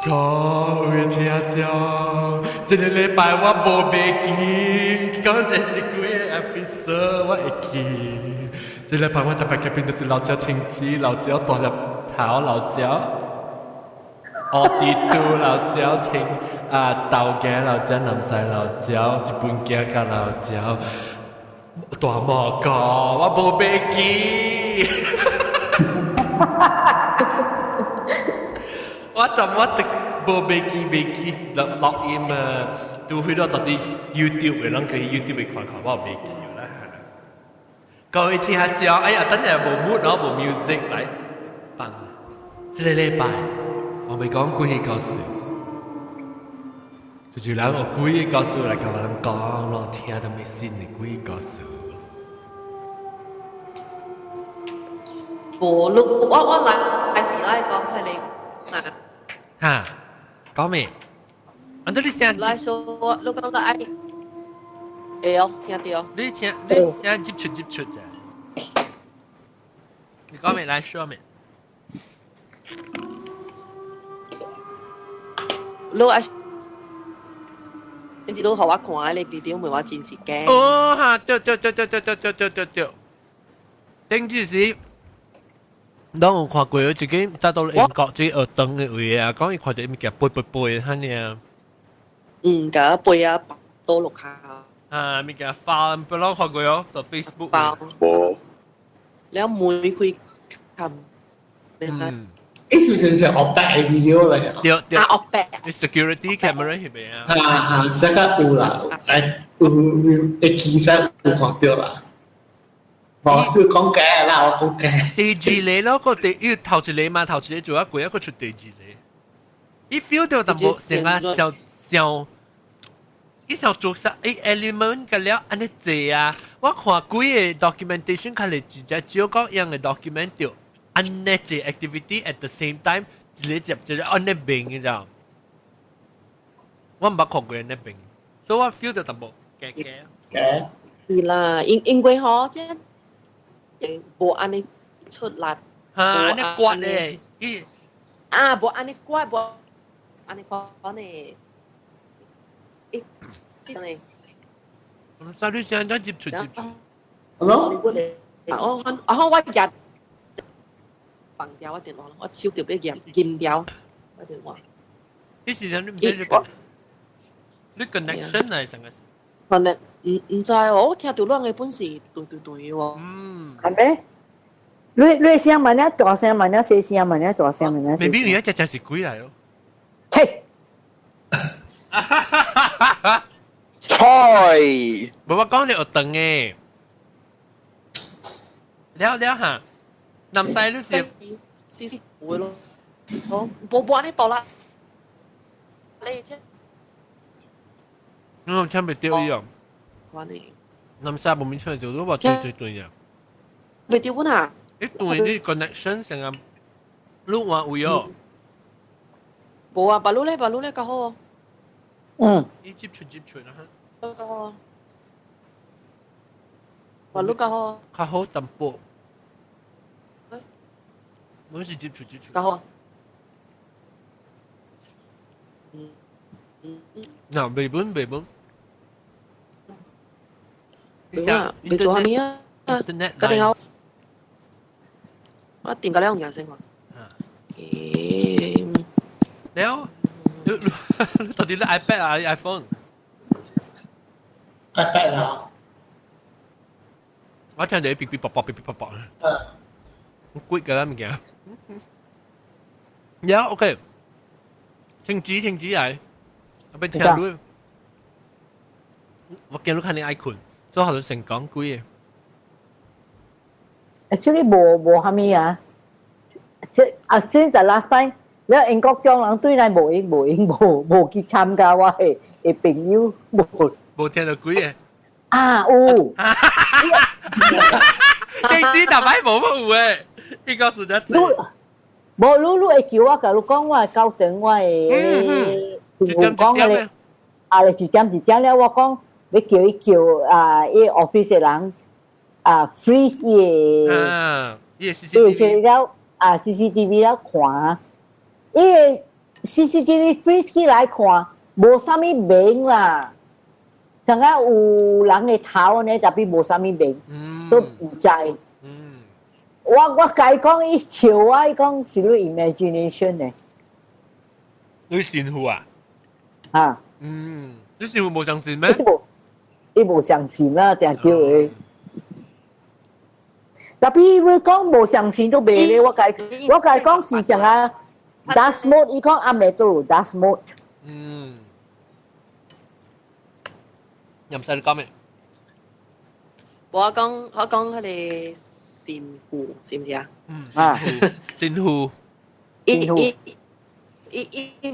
有会听着，一个礼拜我无袂记，讲这是几个 episode 我会记。一个礼拜我特别嘉宾就是老椒青枝、老椒大粒头、老椒黑地都、老椒青豆芽、老椒南西、老椒日本鸡甲老椒大蘑菇，我无袂记。我怎么的无袂記錄音啊？都去到到啲 YouTube 嘅，咱可以 YouTube 看看，我袂記啦。各位聽下招，哎呀，等陣無 mood，然後無 music 嚟，棒！這個禮拜我咪講幾個故事，就人我幾個故事嚟同人講咯，聽到咪先嘅幾個故事。無錄，我來時來講佢哋啊。哈，講咩？安德你聲，來說，你講個愛，會哦，聽到。你聲接出啫。你講咩？來說咩？你愛，你知道學我看你 video 咪話真是驚。哦哈，對，頂住時。當我看過有一個達到英國最學堂嘅位啊，講伊看到伊物件背嚇呢。甲背啊倒落下。啊，物件發，不啷看過喲，到 Facebook。冇。แล้วมุ้ยคุยทำนะคะ是不是是ออกแบบ video 嚟啊？對，ออกแบบ security camera 係咪啊？即刻有啦，會見晒有看到啦。冇是講假啦，我講假。第二個咯，個第要頭一個嘛，頭一個做一個，一個出第二個。伊 feel 到淡薄成個像，伊想做啥？伊 element 個了安尼濟啊！我看幾個 documentation 看嚟直接照講樣嘅 document 掉安尼濟 activity at the same time，一個接一個安尼變嘅咋？我唔捌看過安尼變，所以我 feel 到淡薄假。係啦，因為嗬，即係冇安尼出力，嚇，安尼刮咧，伊冇安尼刮，冇安尼講咧，真係。所以你現在接觸。咯。我日放掉我電話，我手掉俾驗掉我電話。啲時間你唔使你 connection 係成個。可能唔知我聽到兩個本事對喎。係咩？你聲問咧，大聲問咧，細聲問咧，大聲問咧。未必而家隻是鬼嚟咯。切！菜，冇我講你學凳嘅。了嚇，南西都是會咯，冇安尼多啦，你啫。差未掉一樣。南西冇面出嚟做都話最對啊。未掉本啊？一對啲 connection 成日碌話會哦。冇啊，白碌咧較好。一接出啦。較好。白碌較好。較好淡薄。冇是接出。較好。嗱，未本。你做下咩啊？Internet 嗰定好。我點解你用嘢先喎？แล้วตอนนี้เล่น iPad อ่ะ iPhone iPad 啦。我聽到嗶嗶啵啵好貴㗎啦物件。有 OK，請指嚟，我俾聽到。我見到看你愛困，做好多成講幾嘅。Actually 冇蝦米啊！先就 last time，แล้ว英國將人對咱冇去參加我嘅朋友冇聽到幾嘅。有。政治特擺冇乜有嘅，呢個是得。冇你會叫我甲你講我嘅教程，我嘅講嘅。你一點了，我講要叫伊叫伊 office 嘅人freeze 伊嘅。CCTV 了CCTV 了看，伊 CCTV freeze 起来看，无啥物名啦。像啊有人的头呢，就比无啥物名，都唔知。我甲伊讲，伊笑我，伊讲是你 imagination 呢。你信乎啊？啊，你信乎冇相信咩？伊無相信啦，定叫伊。特別佢講無相信都未咧，我甲伊講是上啊 ，dust mode， 伊講阿未到 dust mode。又唔使你講咩？我講佢哋善父，知唔知啊？信乎。伊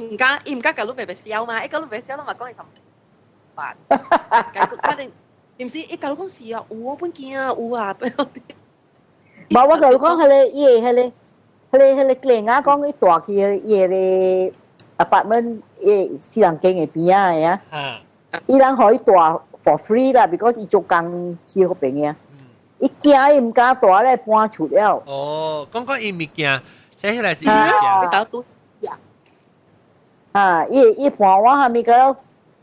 唔敢教你白白笑嘛？伊教你白笑，你咪講係什？佢哋點知？伊教你講是啊，有啊，本件啊，有啊，冇我甲你講，迄個靚啊，講伊大去伊個 apartment 伊私人間嘅邊啊，伊人可以大 for free 啦 ，because 伊做工去嗰邊嘅，伊驚伊唔敢大咧搬出了。哦，講伊物件，寫起來是伊物件。伊搬我下面個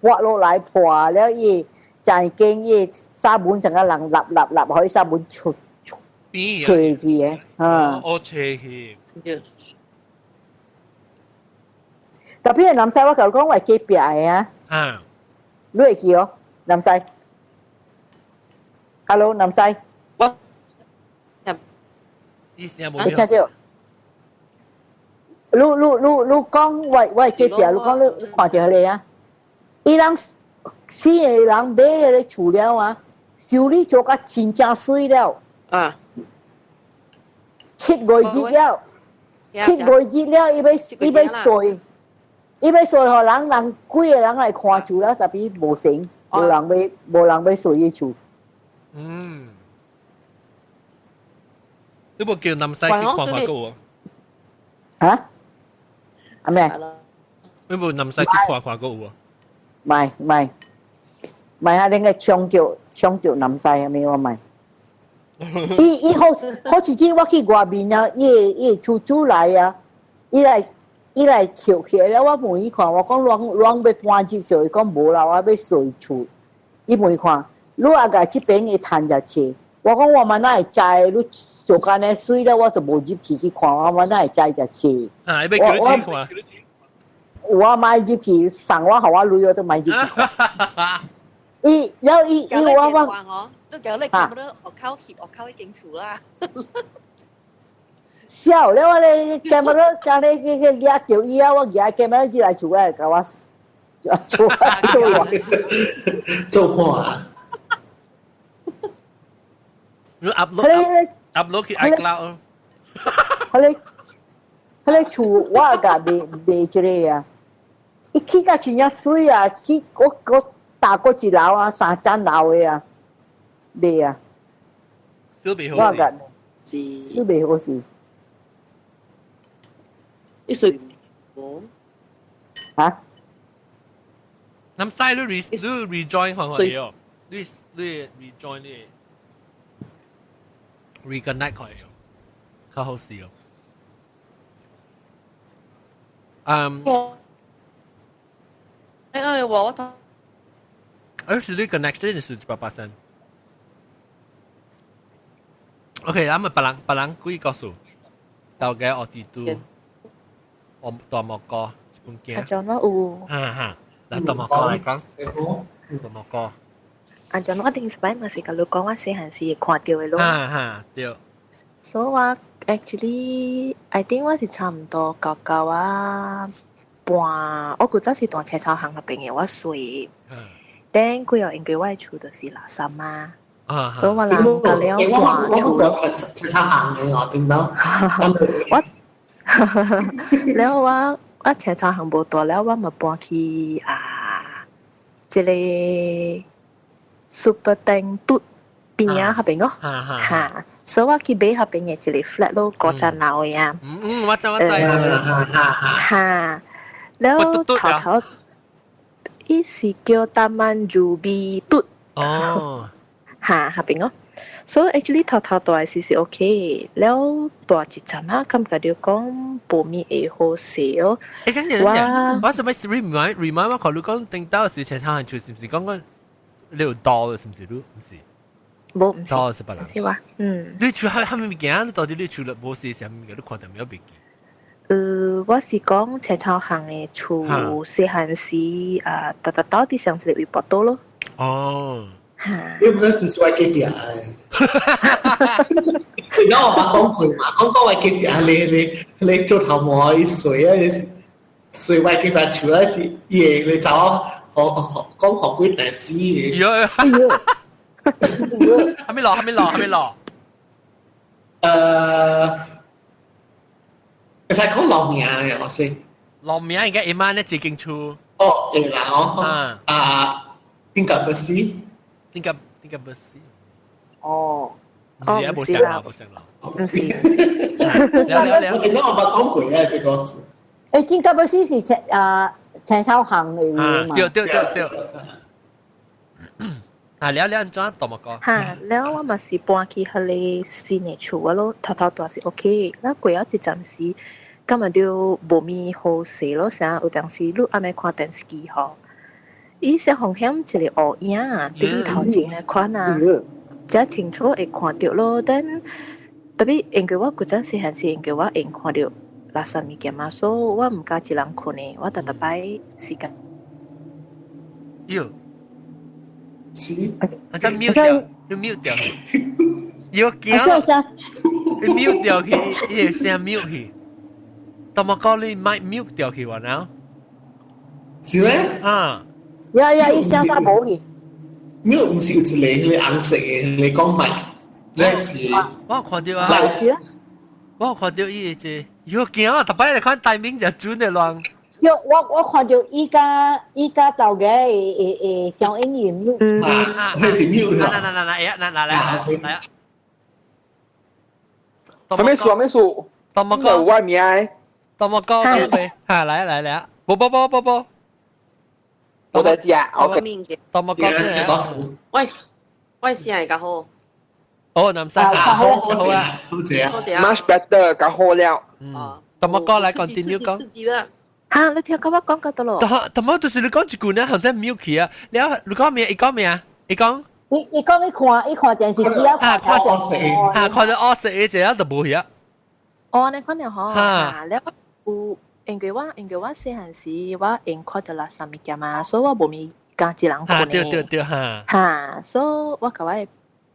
滑落來破了，伊就係驚伊沙本成個人立，可以沙本出吹去嘅，我吹去。特別係南西，我頭講話隔壁嘅你會記哦，南西。Hello， 南西。你聽冇？你聽少？你講我隔壁，你講你看到佢啊？伊人死嘅人買嗰啲厝了啊，修理做甲真正水了。7個月了，伊要睡，互人幾個人來看厝了，特別無成，無人要睡伊厝。你冇叫南西去看看過啊？阿咩？你冇南西去看看過喎？唔係，啊！你個搶著南西啊？咩我唔係。伊好似今我去外面啊，伊出租來啊，伊來翹起了，我問伊看，我講亂要搬入去，伊講無啦，我要睡厝。伊問伊看，你阿個這邊會趁入去，我講我嘛哪會知？你做間呢水了，我就無入去看，我嘛哪會知入去？要叫你去看。我買入去，送我互我女我都買入去。伊我。都叫你見到學溝已經處啦。笑了我咧，見到將你個掠着伊啊，我夾見到伊來厝來，甲我做破啊！你 upload 去 iCloud。迄個厝我甲賣這個啊，伊起甲真正水啊，起我搭過一樓啊，3層樓的啊。未啊，小未好事，小未好事。啲水果嚇？南西你 rejoin 看看嘢哦，你 rejoin 你 reconnect 看嘢哦，較好事哦。我是你 connection 是100%。OK， 咱們別人幾個數，大概我哋都，我大莫哥一本經。阿john 有。嗱大莫哥嚟講，大莫哥。阿john 我頂一擺嘛是甲你講，我細漢時看到嘅咯。對。所以我 actually I think 我是差唔多到啊半，我嗰陣時當車廠行入邊嘅我睡，等佢又應該我嘅厝就是垃圾嘛。所以我人到了搬厝，車廠行嘅我點到？แล้ว我車廠行無大了，我咪搬去即個 super tank 嘟邊啊嗰邊咯，嚇，所以我去買嗰邊嘅一個 flat 咯，嗰陣樓嘅啊，我知，嚇，แล้ว頭伊是叫大曼 Ruby 嘟。嚇嗰邊咯， So actually 頭大是 OK，แล้ว大一陣啊，感覺到講無咪會好勢哦。誒，跟住我使唔使 remind 我考慮講定到時前餐係是唔是講講你有刀嘅，是唔是？你唔是？冇唔是，刀是不啦？是話，你除係咪物件？你到底你除了冇事，什麼物件？你看到沒有別記？我是講青草行嘅厝細漢時啊，到底上一個微博多咯。哦。你唔知是唔是我隔壁誒？你講我講佢嘛，講我隔壁你做頭毛一水啊，水我隔壁厝啊是嘢，你走講學鬼大師嘅。還沒落。你才講老名嘅，我先。老名應該一晚咧接近厝。哦，對啦，點解不是？點解不是？哦，冇上啦。唔是。我見到我冇講過咧，這個是。誒，點解不是是青草行嚟嘅嘛？對。了，怎樣讀乜個？แล้ว我嘛是搬去迄個新嘅厝咯，頭大是 OK。那過咗一陣時，今日就無咪好勢咯，成日有陣時你暗暝看電視機吼。伊些風險一個烏影啊，頂頭前嘅款啊，真清楚會看到咯。但特別因為我嗰陣時係因為我會看到垃圾物件嘛，所以我唔敢一人困嘅，我特擺時間。是。我真 mute 掉，你 mute 掉。要驚，你 mute 掉去，伊會聲 mute 去。當我講你咪 mute 掉去話嗱。是咩？啊。伊聲打冇嘅。mute 唔是有一個紅色嘅，你講咪？你是。我有看到啊。我有看到伊個要驚啊！特別嚟看大名就準嘅亂。我看到依家到嘅上演員係是 mute 嗱，嚟啊！還沒數，當我講外面，當我講對，嚟啊！波，我在家，OK。當我講我聲係較好。哦，南山好啊，much better，較好了。當我講嚟 continue 講。你聽我講嗰度咯。但係就是你講一句咧，好像 milky 啊。你講咩？你講咩啊？你講。伊看電視機啊，看到惡食嘅啫，就冇嘢。哦，你看了嗬。แล้ว有因為我細漢時我因看到垃圾物件嘛，所以我無咪敢一人困嘅。對所以我甲我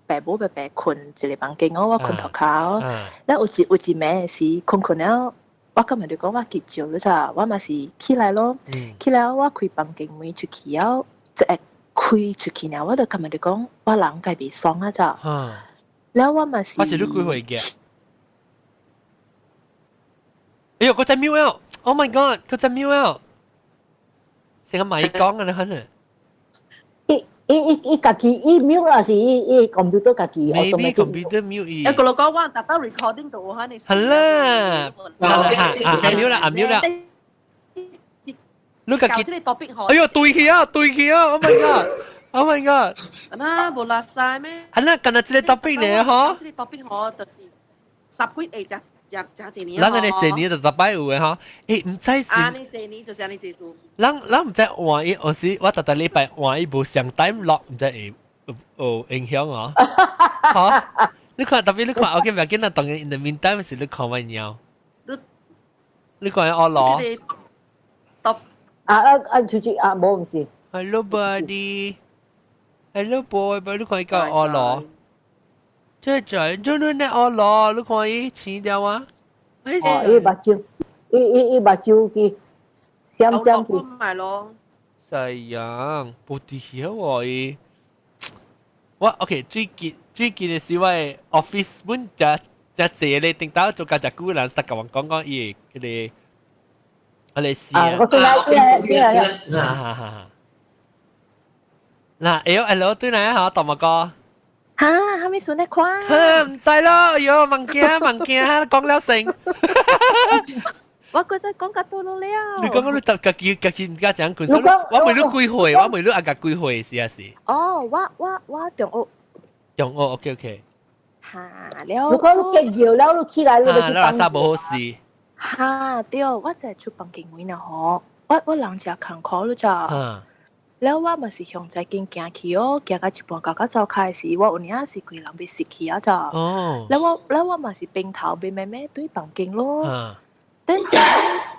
爸母伯困一個房間，我困頭殼。แล้ว有一暝是困了。我今日就講我急救了咋，我嘛是起來咯，起來我開房間門出去了，即係開出去了，我就今日就講我人家未爽啊咋，แล้ว我嘛是。我是你幾歲嘅？哎呦，嗰隻喵啊 ！Oh my god，嗰隻喵啊！成個咪講嘅你肯啊！伊家己伊 mute 啦，是伊 computer 家己 automatic computer mute 伊。一個老講話，特登 recording 到嚇你。係啦，mute 啦，mute 啦。你家己。哎呦，對起啊！Oh my god！嗱，無垃圾咩？係啦，今日這個 topic 嚟嗬。這個 topic 嗬，就是10幾隻一年。咱哋這年就特別有嘅嗬。誒，唔知是。啊，你這年就是你這數。咱唔知換伊，有時我特禮拜換伊無上 time lock，唔知會有影響哦。嚇！你看特別你看 ，OK，唔要緊啦，當然 in the meantime 是你看乜嘢？你看我攞。出去冇唔是。Hello buddy，Hello boy，你看伊個我攞。即係你我攞，你看伊錢掉啊？伊目睭，伊目睭佢。想將佢買咯。細樣，冇啲嘢喎。我 OK 最近嘅是我 office 本就謝你定到做家隻姑娘，實講講伊佢哋試啊。我對嚟。嗱，hello 對嚟啊，當乜歌？嚇，還沒數你看。唔使咯，哎呦，問驚，講了聲。我嗰陣講較多咯了。你講你家己唔敢講佢，我問你幾歲？我問你阿家幾歲是啊是？哦，我中學。中學 OK。哈，了。如果你結了，你起來，你就去แล้วซาบ่好事哈，對，我就出房間位啦，嗬。我人只坎坷咯咋。แล้วว่ามันสิ向在見行去哦，行到一半到走開時，我有呢是規人被蝕去啊咋。แล้วว่ามัน是並頭被妹妹對房間咯。但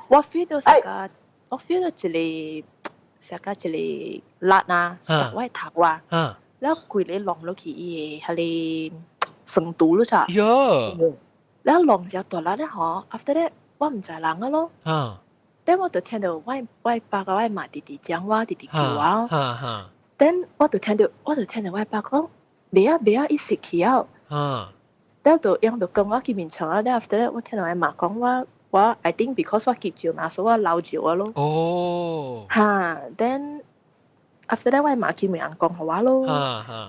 我 feel 到我 feel 到一個辣啊，實位頭啊，แล้ว規你浪落去伊個係成都咯咋。แล้ว浪就大辣咧嗬 ，after that 我唔知人啊咯。等我就聽到我爸個我媽弟弟講我弟弟叫我，等我就聽到我爸講，別啊，伊食去啊，等就樣就跟我去面場啊，等 after that 我聽到我媽講我 I think because 我急救嘛，所以我留住我咯。then after that 我媽去問人講好我咯，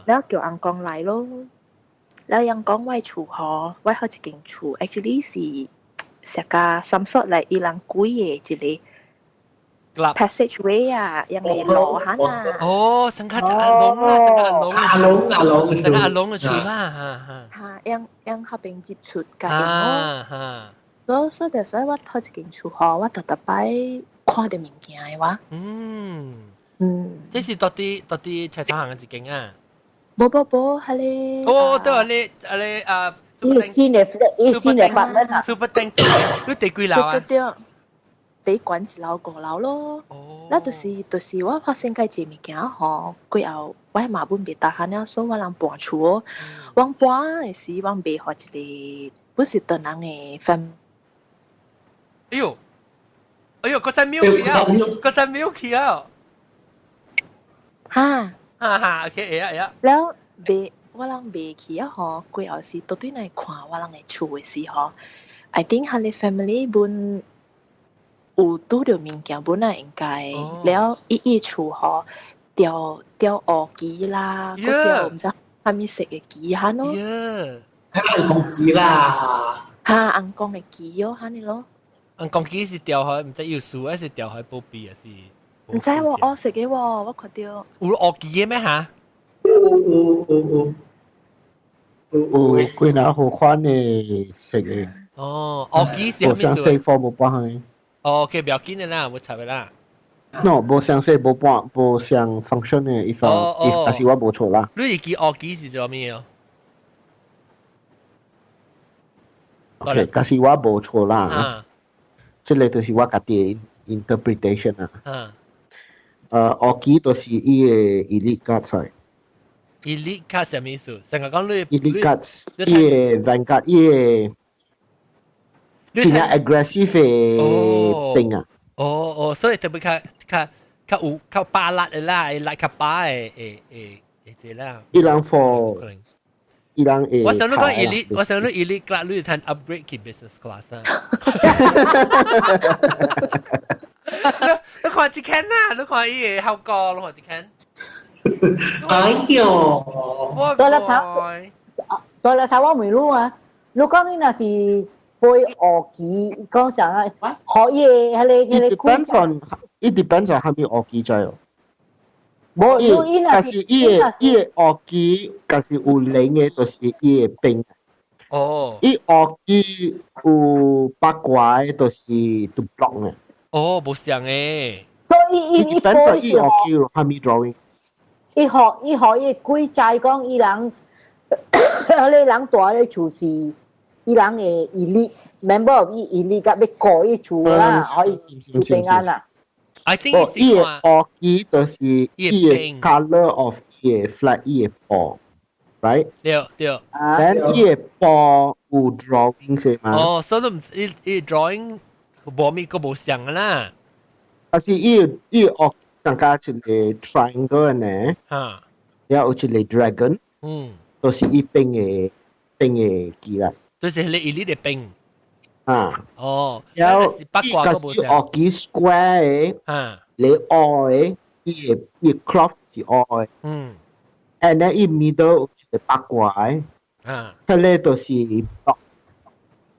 แล้ว叫人講嚟咯，แล้ว人講我厝嗬，我好一間厝 actually 是。成個some sort like 伊人鬼嘅一個 passageway 啊，樣嚟路行啊。哦，成個阿龍啦，成個阿龍嘅厝啦，樣後邊接觸嘅咯。所以我睇一間厝嗬，我特擺看到物件嘅話。這是到底車行嘅一間啊？冇，係咧。哦，對啊，你啊。新嘅法律啊 ，super tank， 你第幾樓啊？第管一樓5樓咯。那就是我發生嘅一物件嗬，過後我媽本別大漢了，所以我人搬厝哦。我搬嘅時，我買好一個不是等人嘅分。哎呦，嗰隻milk 啊！哈，OK， 呀。แล้ว我人買去啊嗬，過後是到底嚟看我人嘅厝嘅時嗬 ，I think 佢哋 family 本有拄到物件本來應該，了伊厝嗬釣鵝雞啦，嗰條唔知係咪食嘅雞嚇咯，係人講雞啦，嚇人講嘅雞咯嚇你咯，人講雞是釣海，唔知要素還是釣海保庇啊是？唔知喎，我食嘅喎，我看到有鵝雞嘅咩嚇？有幾那好款嘅食嘅。鵝雞是咩冇相識貨冇幫佢。OK， 不要緊的啦，冇插嘅啦。No， 冇相識冇相 function 嘅一方，但是我冇錯啦。你記鵝雞是做咩哦 ？OK， 但是我冇錯啦。即係就是我家己 interpretation 啊。鵝雞就是伊嘅 elite guard。elite guard 係咩意思？成日講你 elite guard， 伊嘅 vanguard， 伊嘅真係 aggressive 嘅兵啊！所以特別較巴辣嘅啦，辣較巴嘅這啦。伊人 for， 伊人誒。我想你講 elite， 我想你 elite class， 你睇 upgrade 去 business class 啊！你看一間啊！你看伊嘅效果，你看一間。哎呦！多啦頭我未รู้啊！你講呢那是背鵝雞，講啥啊？學嘢係你 It depends on 係咪鵝雞在哦。冇，但是伊嘅鵝雞，但是有零嘅，就是伊嘅兵。伊鵝雞有八卦嘅，就是都 block 嘅。冇像嘅。所以伊 depends on 伊鵝雞係咪 drawing。伊學伊規制講伊人，你人大咧厝是伊人嘅 elite member of elite 甲要過伊厝啦，可以住平安啦。I think 伊嘅鵝雞就是伊嘅 color of 伊嘅 flag， 伊嘅波 ，right？ 對。then 伊嘅波有 drawing 先嘛？所以都唔伊 drawing 冇咪個冇像啦。但是伊鵝上加一個 triangle 呢，然後有一個 dragon， 都是伊兵嘅機啦。就是你 elite 嘅兵。然後但是鵝雞 square 嘅，你愛嘅，伊 cloth 是愛嘅。and then 伊 middle 有一個八卦嘅，佢咧都是 block。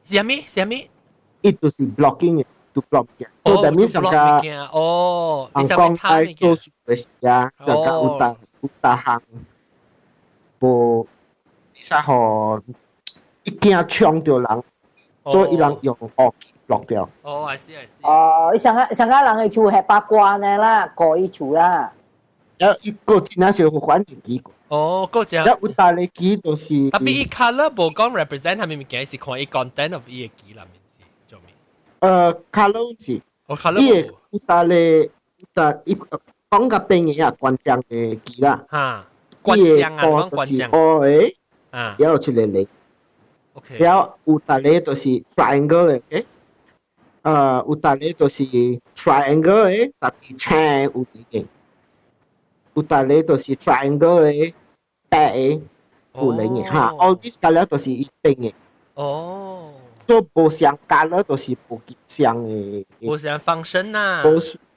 係咩？伊都是 blocking 嘅。to block 嘅，所以代表上加ang講喺做事嘅時啊，上加有大行，無，你使學一驚搶到人，所以伊人用惡落掉。哦，I see I see。哦，上個人嘅厝係八卦呢啦，過伊厝啦。然後伊個真係小環境機構。哦，嗰隻。然後有大嘅機就是。特別伊 colour 無講 represent 係咪物件是看伊 content of 伊嘅機啦，面是做咩？colour 是。哦，colour。伊有大嘅，伊講個邊嘢啊，關鍵嘅機啦。嚇。關鍵啊，講關鍵。哦誒。啊。然後出嚟嚟。OK。然後有大嘅就是 triangle 嘅。有大嘅就是 triangle 嘅，特別長有啲嘅。有大嘅就是 triangle 嘅，白嘅，有零嘅嚇。all this color 都是一邊嘅。哦。所以無相 color 都是無相嘅。無相 function 啊。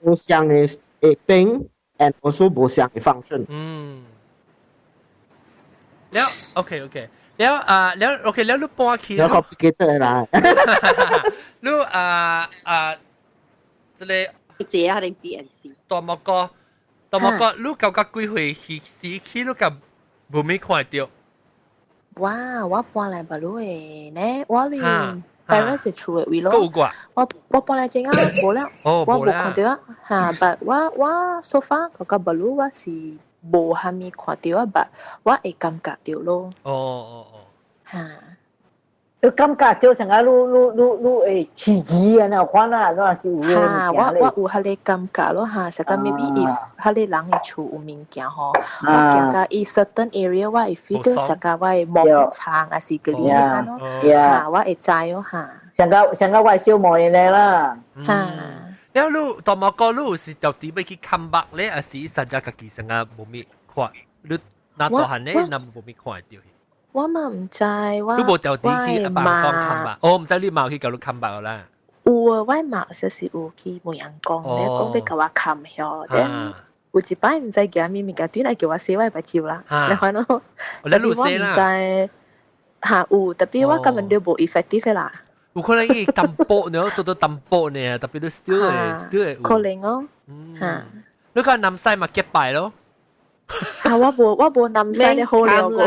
無相嘅邊 ，and also 無相嘅 function。嗯。แล้ว OK แล้วโอเคแล้วลูกปอขี้แล้ว complicated 啦ลูก即係這下定 BNC 多麼個ลูก舊個幾回去ลูกกับ冇咩看到哇我搬來巴魯誒呢我連 parents 厝誒位咯我搬來正啊冇啦我冇看到啊嚇 but 我 so far 個巴魯我是無蝦米看到啊 but 我會感覺到咯哦嚇你感覺到成個你刺激啊！那款啊，那是有嘅。嚇，我有迄個感覺咯嚇，實個 maybe if 迄個人嘅厝有物件吼，我行到伊 certain area 我會 feel 到實個我會摸長啊是嗰啲啊咯，嚇我會知咯嚇。成個我小妹嚟啦。嚇。แล้วลูกต่อมาก็ลูกสิเจ้าตีไปคิดคัมบักเลยอาศัยสัญญากับกี่สังกัดบ่มีขวดลูกนัดต่อหันเนี่ยนำบ่มีขวดเดียว我嘛唔知，我你無就啲去阿爸講冚白，我唔知你冇去教你冚白啦。有啊，我嘛就是有去問人講，你講要甲我冚下，但有一擺唔知叫咩物件，轉來叫我寫我咪照啦，你看咯。你錄寫啦。我唔知嚇有，特別我根本就無 effective 啦。有可能伊淡薄呢，做到淡薄呢，特別都 still 可能哦。嚇。你講南西咪結敗咯。啊，我無南西的好料過。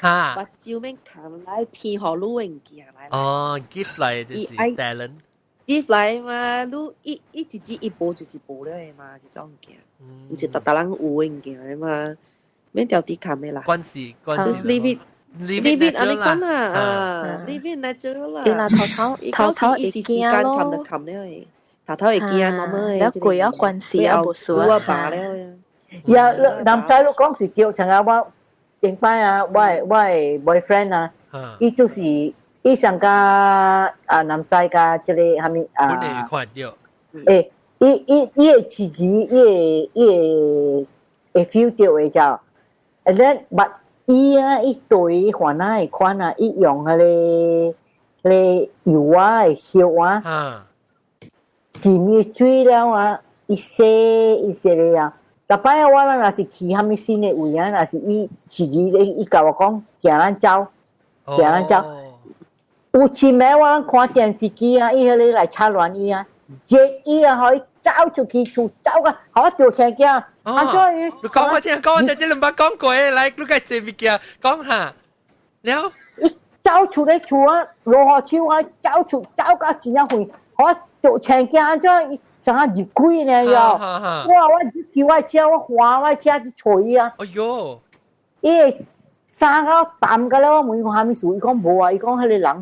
把照明砍來天河路物件來。哦 ，gift 來就是 talent。gift 來嘛，路一直一步就是步了嘛，這種物件。唔是特人有物件嘛，免掉啲砍的啦。關係。Just leave it，安尼講啦，leave it natural 啦。伊啦頭會驚咯。頭會驚咁樣。แล้ว貴啊關係啊無數啊。呀，南西路講是叫成個我。前擺啊，我 boyfriend 啊，伊就是伊上個南西個即個蝦米我哋看到。伊個刺激，伊會 feel 到嘅就，and then but 伊啊，伊對換啊嘅款啊，伊用嗰個油啊嘅燒啊，前面水了啊，伊洗了啊。但擺啊，我咱若是去蝦米新嘅位啊，若是伊自己伊甲我講，行咱走，有前暝我看電視機啊，伊迄個來插亂伊啊，熱伊啊，互伊走出去厝，走個，互我掉車鏡，所以你講我聽，講我即兩把講過誒，來，你個這物件講下，了，伊走出嚟厝啊，落雨手啊，走到真正遠，互我掉車鏡，所以。上下熱鬼呢又，哇！我叫我車，我滑我車去吹啊！哎呦，伊衫個淡個咧，我問伊講蝦米事，伊講無啊，伊講迄個人熱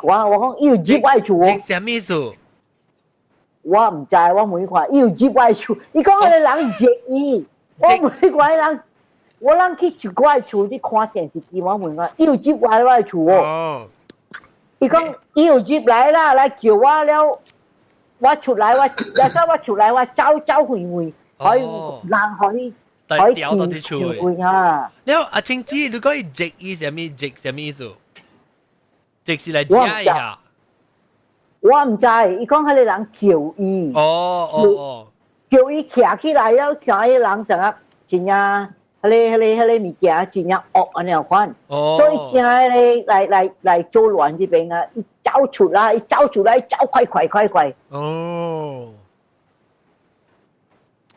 我講伊有熱我厝。熱啥物事？我唔知，我問伊看，伊有熱我厝，伊講迄個人熱伊，我問伊講迄人，我人去住我厝去看電視機，我問伊講，伊有熱我厝哦。伊講伊有熱來啦，來叫我了。我出來，我出來，我走回回，可以人可以調到啲厝嘅。嚇。แล้ว阿青子，你講伊直意係咩？直係咩意思？直是嚟加一下。我唔知，伊講迄個人叫伊。哦。叫伊徛起來了，像迄個人成日真正迄個物件真正惡安尼樣款。所以真係來做亂這邊啊！走出來，走快！哦，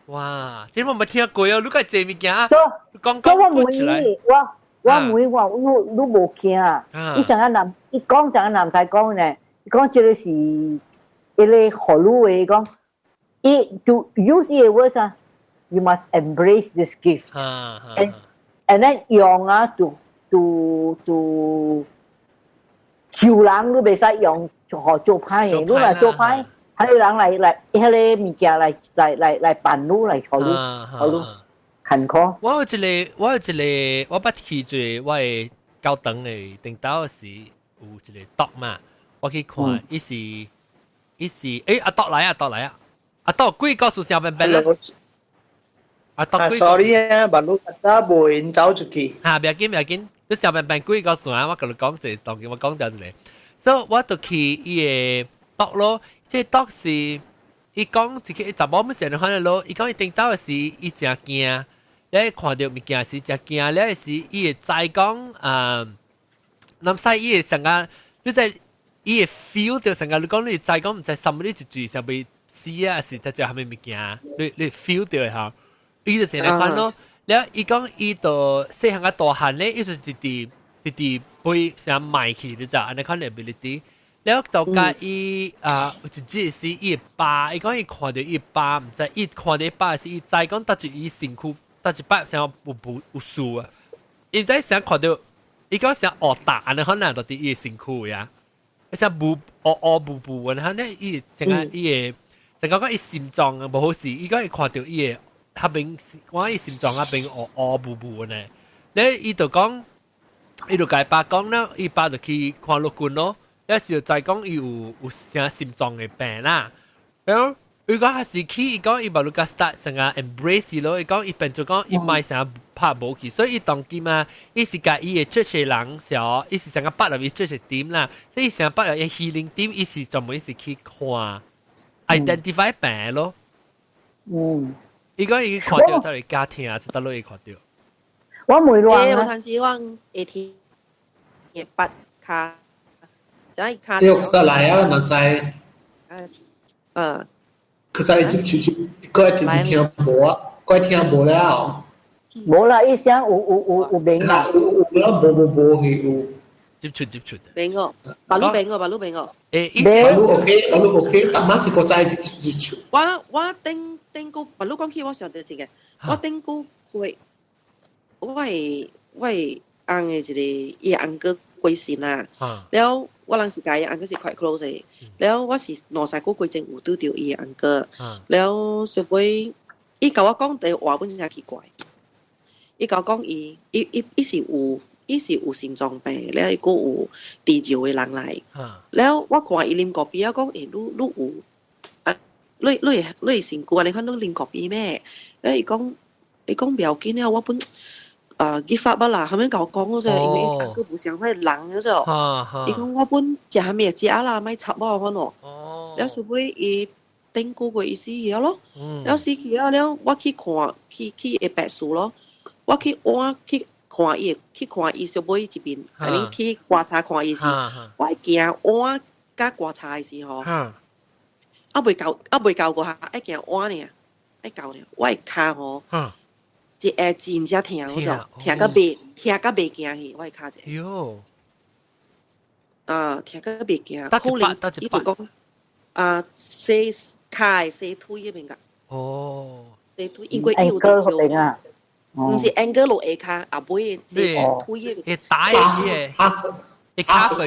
哇！這我冇聽過哦，你個這物件，講我問出來。我每我你无惊啊！伊上个男，伊讲上个男仔讲呢，伊讲即个是一个好路诶，讲伊 to use the words 啊 ，you must embrace this gift。and then 用啊 to 求人你袂使用做做歹诶，你若做歹，迄个人来，迄个物件来办你来，互你看看。我有一个，我捌去做我诶高等诶，顶到是有一个 dog 嘛，我去看，伊是诶阿 dog 来啊，阿 dog 鬼告诉小笨笨啦。阿 dog 鬼 sorry 啊，把路打无人走出去。不要緊，你小笨笨鬼告訴我甲你講一個，當我講掉一個，所以我就去伊個 dog 咯，即個 dog 是伊講一個查某物事，你看到咯，伊講伊頂到時伊真驚。你看到物件是真驚，你是伊會知講南西伊會成個，你在伊會 feel 到成個，你講你知講唔知什麼你就注上邊死啊，是在做蝦米物件，你 feel 到嘅嚇，伊就成日看咯。แล้ว伊講伊到細漢個大漢咧，伊就直背想賣去，你知安尼看 ability。แล้ว就甲伊有一隻是伊爸，伊講伊看到伊爸，唔知伊看到伊爸是伊知講搭住伊身軀。但一擺想有事啊！伊在想看到，伊講想學打，安尼可能到啲伊身軀呀，一想補安尼，呢伊成個伊個，成個講伊心臟無好事，伊講伊看到伊個下邊，我伊心臟下邊安尼，咧伊就講，伊就甲伊爸講啦，伊爸就去看陸軍咯，有時就知講伊有啥心臟嘅病啦，然後。如果係是去，伊講伊把你個 start 成個 embrace 咯，伊講伊變做講伊買成個拍無去，所以伊當機嘛，伊是甲伊嘅出嘅人時，伊是成個bắt入伊出嘅點啦，所以伊成個bắt入伊 healing 點，伊是專門是去看 identify 病咯。伊講伊看到就係家庭啊，就得攞伊看到。我沒亂我睇時我會聽嘅八卡，所以卡。又再來啊，嗱仔。佢就係接佢係聽無啊，佢聽無了。無啦，伊聲有名啊。有啦，無去有。接觸。名哦，白鹿名哦。白鹿 OK，但係是個仔接觸。我頂個白鹿講起我上第一個，我頂個我係翁嘅一個伊翁哥過身啦，แล้ว我人是甲伊翁哥是 quite close 嘅，แล้ว我是20個過前有拄着伊翁哥，แล้ว上尾伊甲我講第話本真奇怪，伊甲我講伊是有心臟病，แล้ว伊個有地照嘅人來，แล้ว我看伊啉咖啡，我講你有啊，你身軀啊，你看你啉咖啡咩？แล้ว伊講唔要緊啊，我本。give up 啦，後面甲我講嗰陣，因為阿哥唔想迄人嗰陣，伊講我本食蝦米食啦，咪插我可能，แล้ว所以伊頂個月伊死去咯，แล้ว死去了，我去看去個白樹咯，我去看伊小妹一邊，係你去觀察看伊時，我行碗甲觀察伊時吼，未夠過下，行碗呢，夠呢，我骹吼。一下真正疼，我就疼到袂驚去，我卡者。喲，疼到袂驚。可能伊就講洗骹洗腿嗰邊噶。哦。洗腿，因為伊有動作。唔是 angle 落下骹，後尾洗腿嘅。打嘅。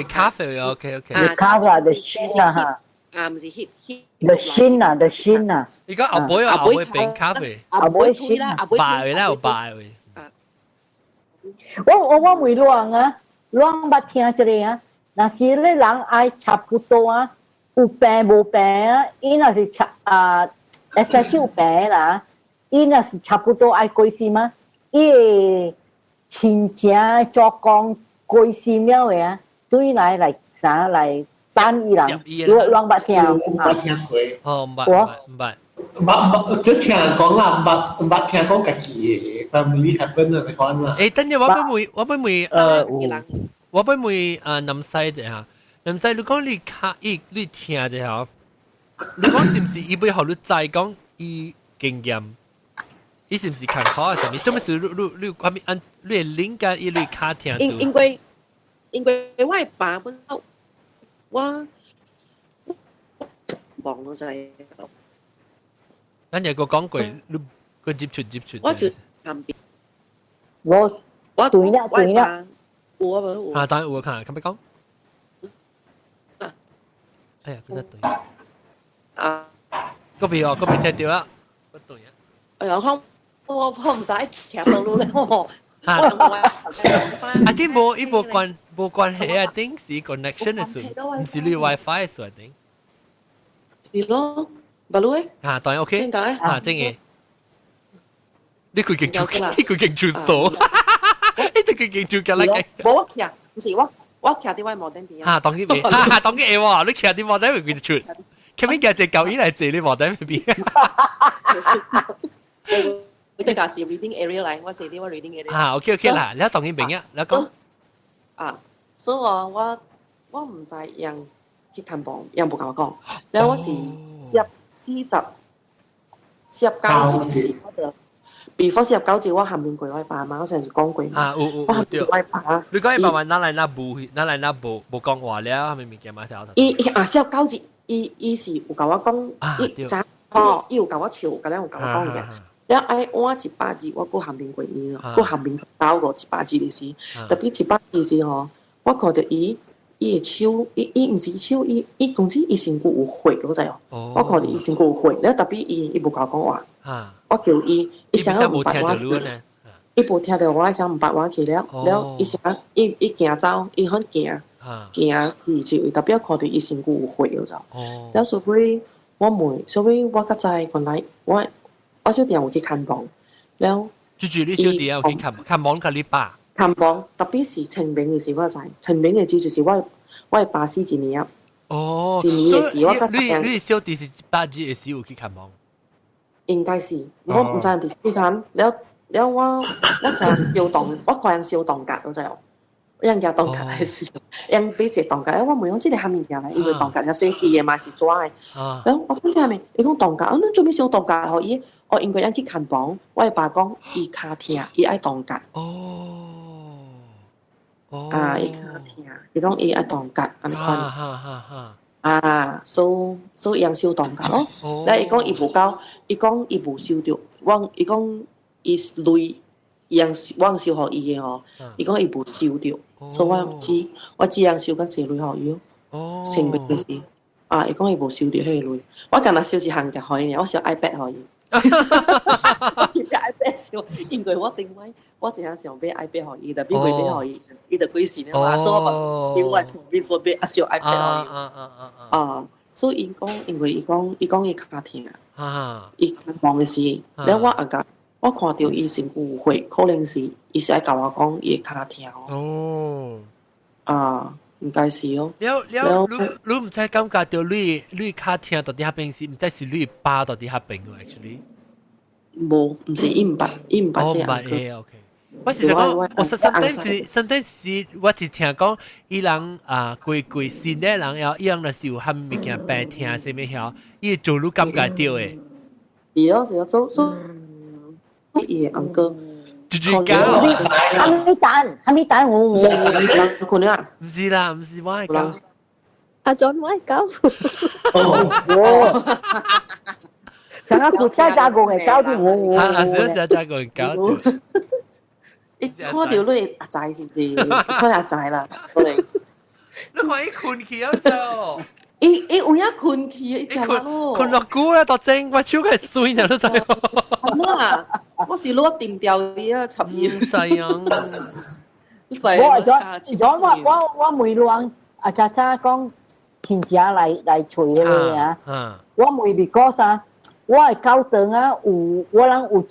咖啡 OK。咖啡的心啊哈。唔是 hip。the shin 啊 ，the shin 啊。而家後尾變咖啡。後尾先啦，敗啦，有敗喂。我會亂啊，亂捌聽一個啊。若是咧人愛差不多啊，有病無病啊，伊若是especially 有病啦，伊若是差不多愛過身嘛，伊會親情做工過身了嘅啊，對來啥來等伊人，亂捌聽。捌聽過。哦，唔捌。即係聽人講啦，唔捌聽講家己嘅 family happen 啊，你講啦。等陣我俾妹南西啫嚇，南西你講你聽啫嚇，你講是唔是伊背後你再講伊經驗，伊伊是毋是坎考啊？什么？做咩事？你阿咪按你领甲伊你卡听到？因为我的爸本身我忙到就係，咱有個講過，你個接觸。我就旁邊，我對啦。有啊，當然有看，看咩講？哎呀，不是對。啊，嗰邊哦，嗰邊聽到啦，不對啊。哎呀，我唔使聽到路咧，我。啊，啲冇關係啊，頂是 connection 嘅事，唔是你 WiFi 嘅事，頂。是咯，咪咯誒。啊，當然 OK。點解？啊，正嘅。你佢勁做，你佢勁做數，你對佢勁做緊啦嘅。冇我徛，唔是我徛啲位冇頂邊啊。當然未，啊當然喎，你徛啲冇頂邊邊出，佢邊嘅隻狗依嚟借你冇頂邊邊。你哋架是 reading area 嚟，我借啲我 reading area。啊 ，OK 啦，你當然明啊，你講。啊，所以我唔知人去看房，人冇同我講，然後我是49節，before 49節我下面過我爸媽，我成日講過嘛。啊，我下面我爸。你講你爸爸哪來冇講話了，係咪物件嘛？49節，伊是有甲我講，伊有甲我笑，甲咱有甲我講嘅。แล้วไอ้ว่า18字我個下面過伊咯，個下面搞個18字嘅事，特別18字是吼，我看到伊嘅手，伊唔是手，伊總之伊身軀有血嗰隻哦，我看到伊身軀有血，แล้ว特別伊無甲我講話，我叫伊想要500瓦去，伊無聽到我想500瓦去了伊想伊行走，伊很行自己，特別看到伊身軀有血嗰隻，แล้ว所以我問，所以我較知原來我小弟有去看房，แล้วจู่ๆ你小弟有去看房กับ你爸看房，特別是清明嘅時我知，清明嘅就是我係爸死一年，哦，一年嘅時我較你小弟是8字嘅時有去看房，應該是我唔知第時看，แล้ว我個人燒檔，我個人燒檔格嗰隻，人家檔格係燒，人俾隻檔格，我問我即係下面嘅啦，因為檔格有寫字嘅嘛是抓嘅，แล้ว我講即係咪？你講檔格，你做咩燒檔格可以？我應該人去看房，我係爸講伊卡聽，伊愛當格。啊，伊卡聽，伊講伊愛當格，安尼款。所以人燒當格咯。咧伊講伊無夠，伊講伊無收到，伊講伊累，我收互伊嘅吼，伊講伊無收到，所以我只人收甲濟累互伊咯。成本嘅事，伊講伊無收到迄個累，我今日收一項嘅互伊，我收 iPad 互伊。我買 iPad 少，因為我定位，我淨係想買 iPad 可以，但邊個買可以？伊就幾時咧嘛？所以我另外同邊個買少 iPad 可以？所以伊講，因為伊講伊卡聽啊，伊忙嘅事，แล้ว我阿個我看到伊身軀有血，可能是伊是愛甲我講伊卡聽應該是哦。แล้ว你唔知感覺到你卡聽到底下邊是唔知是你爸到底下邊嘅 actually？冇，唔是伊唔捌這樣嘅。OK。我是講，我甚至是我是聽講，伊人貴新的人要伊人若是有喊物件白聽什麼曉，伊做你感覺到誒。是哦，做伊嘅哥。哈密蛋，我可能啊，唔是啦，唔是我係狗。阿 John 我係狗。成日顧家家個係狗啲我。少家個係狗。你看到你阿仔是唔是？看阿仔啦，可能。你看伊困起啊就。伊有影困起，伊食咯。困落骨啊，當真我手係碎啊，都知。乜啊？我是攞掂掉伊啊，插伊。細啊！我每兩渣渣講親戚來找佢啊。我每because我係高等啊，我人有一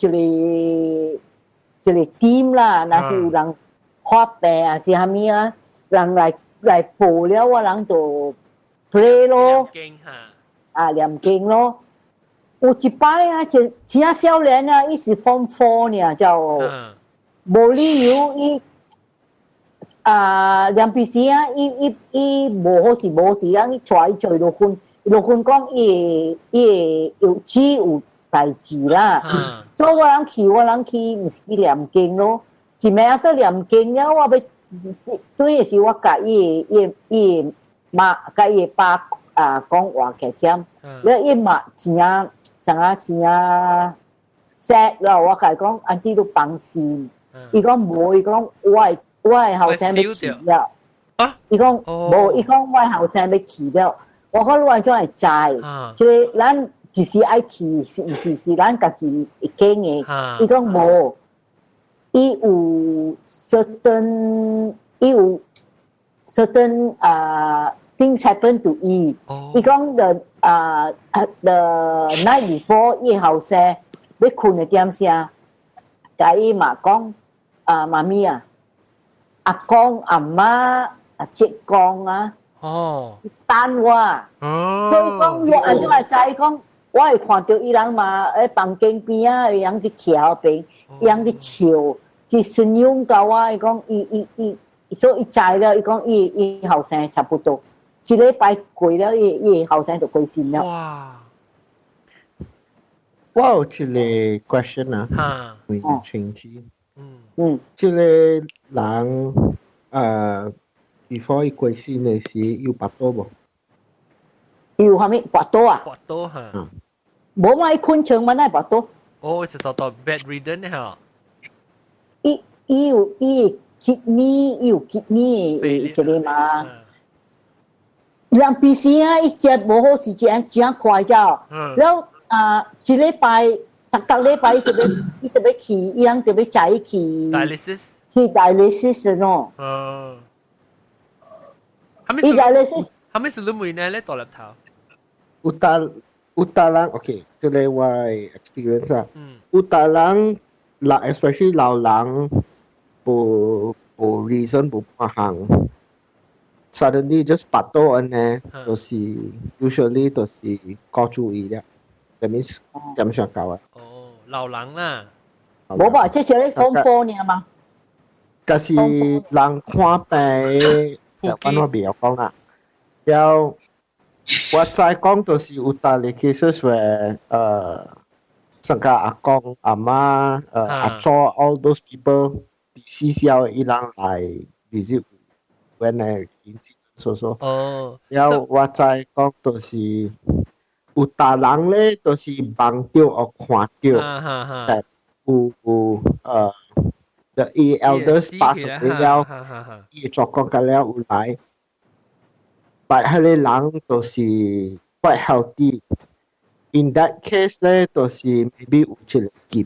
個 team 啦，若是有人發病啊，是蝦米啊，人來報了，我人就 play 咯，念經咯。有一擺啊，其他少年啊，伊是 form 4呢，就無理由伊念筆時啊，伊無好事，人伊帶伊落訓講伊有代志啦。所以我人去，唔是去念经咯，是咪啊？做念经了，我要对的是我甲伊妈甲伊爸讲话给听，了伊嘛真啊sad 咯，我甲伊讲，安弟都放心。伊讲无，伊讲我的后生要去了。伊讲无，伊讲我的后生要去了。我讲你安怎会知？即个咱其实爱去是咱家己会经的。伊讲无，伊有 certain things happen to 伊。伊讲the night before 伊后生要困的点声，甲伊嘛讲妈咪啊，阿公阿妈阿姐公啊。等我，所以讲我安怎会知？讲我会看到伊人嘛，喺房间边啊，伊人伫桥边，伊人伫笑，是信用到我。伊讲伊，所以伊知了。伊讲伊后生差不多，一礼拜过了，伊后生就过身了。哇！我有一个 question 啊，问清楚。即个人before 伊過身嘅時有跋倒無？有啥物跋倒啊？跋倒嚇。無嘛，伊困床嘛，哪會跋倒？哦，就到 bedridden 嚇。伊有kidney，伊有 kidney 一個嘛。人平時啊，伊食無好時間，真快咗。แล้ว一禮拜，逐禮拜伊就要去，伊人就要載伊去。dialysis。去 dialysis 喏。係咪是你每年咧大粒頭？有達人 ，OK， 即個我 experience 啊。有達人，especially 老人，無 reason 無半項 ，suddenly just 跋倒安尼，就是 usually 就是高注意了。That means 點上高啊？哦，老人啦。冇吧，即係咧風波呢嘛。就是人看病，我未有講啦。有我再講就是有大嘅 cases where 甚至阿公阿媽阿祖 all those people deceased 要伊人來 visit when I incident so。有我再講就是有大人咧，就是望到或看到，有the elders pass away 了，伊作講緊了有來。But 佢哋人都是 quite healthy。In that case 咧，都是 maybe 有一個劫。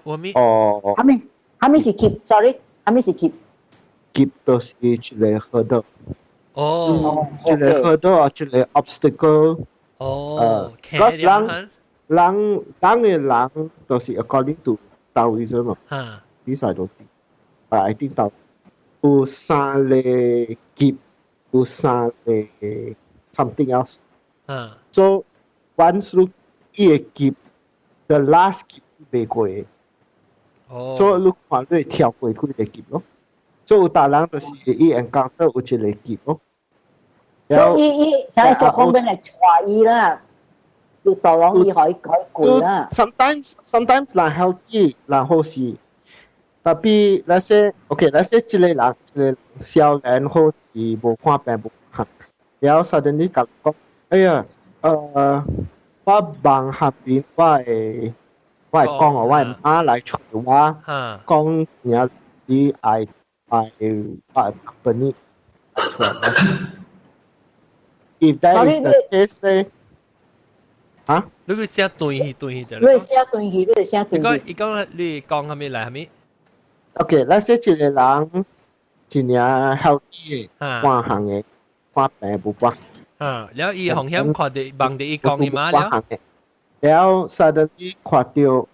我咪哦。係咪是劫 ？Sorry，係咪是劫？劫都是一個 hurdle。哦。一個 hurdle 或一個 obstacle。哦。Because 人都是 according to Taoism 啊。This I don't think。But I think 有三個劫。有三個 something else。So once 你個劫 ，the last 劫未過嘅。所以你看你跳過佢個劫咯。所以有大人就是伊 encounter 有一個劫咯。所以伊睇做講緊係傳伊啦，要大人伊可以過啦。Sometimes 人 healthy 人好事。Tapi let's say 一個人少年好似無看病無看，然後 suddenly 講，哎呀，我望下邊我係講我係媽來催我，講你係company 出來。If that is the case 咧，嚇？你個寫對去的。你寫對去。你講你講係咪嚟係咪？ OK，let's say 一個人真係 healthy 嘅，看行嘅，看病無關。แล้ว伊紅險看到望到伊講伊媽了。แล้ว suddenly 看到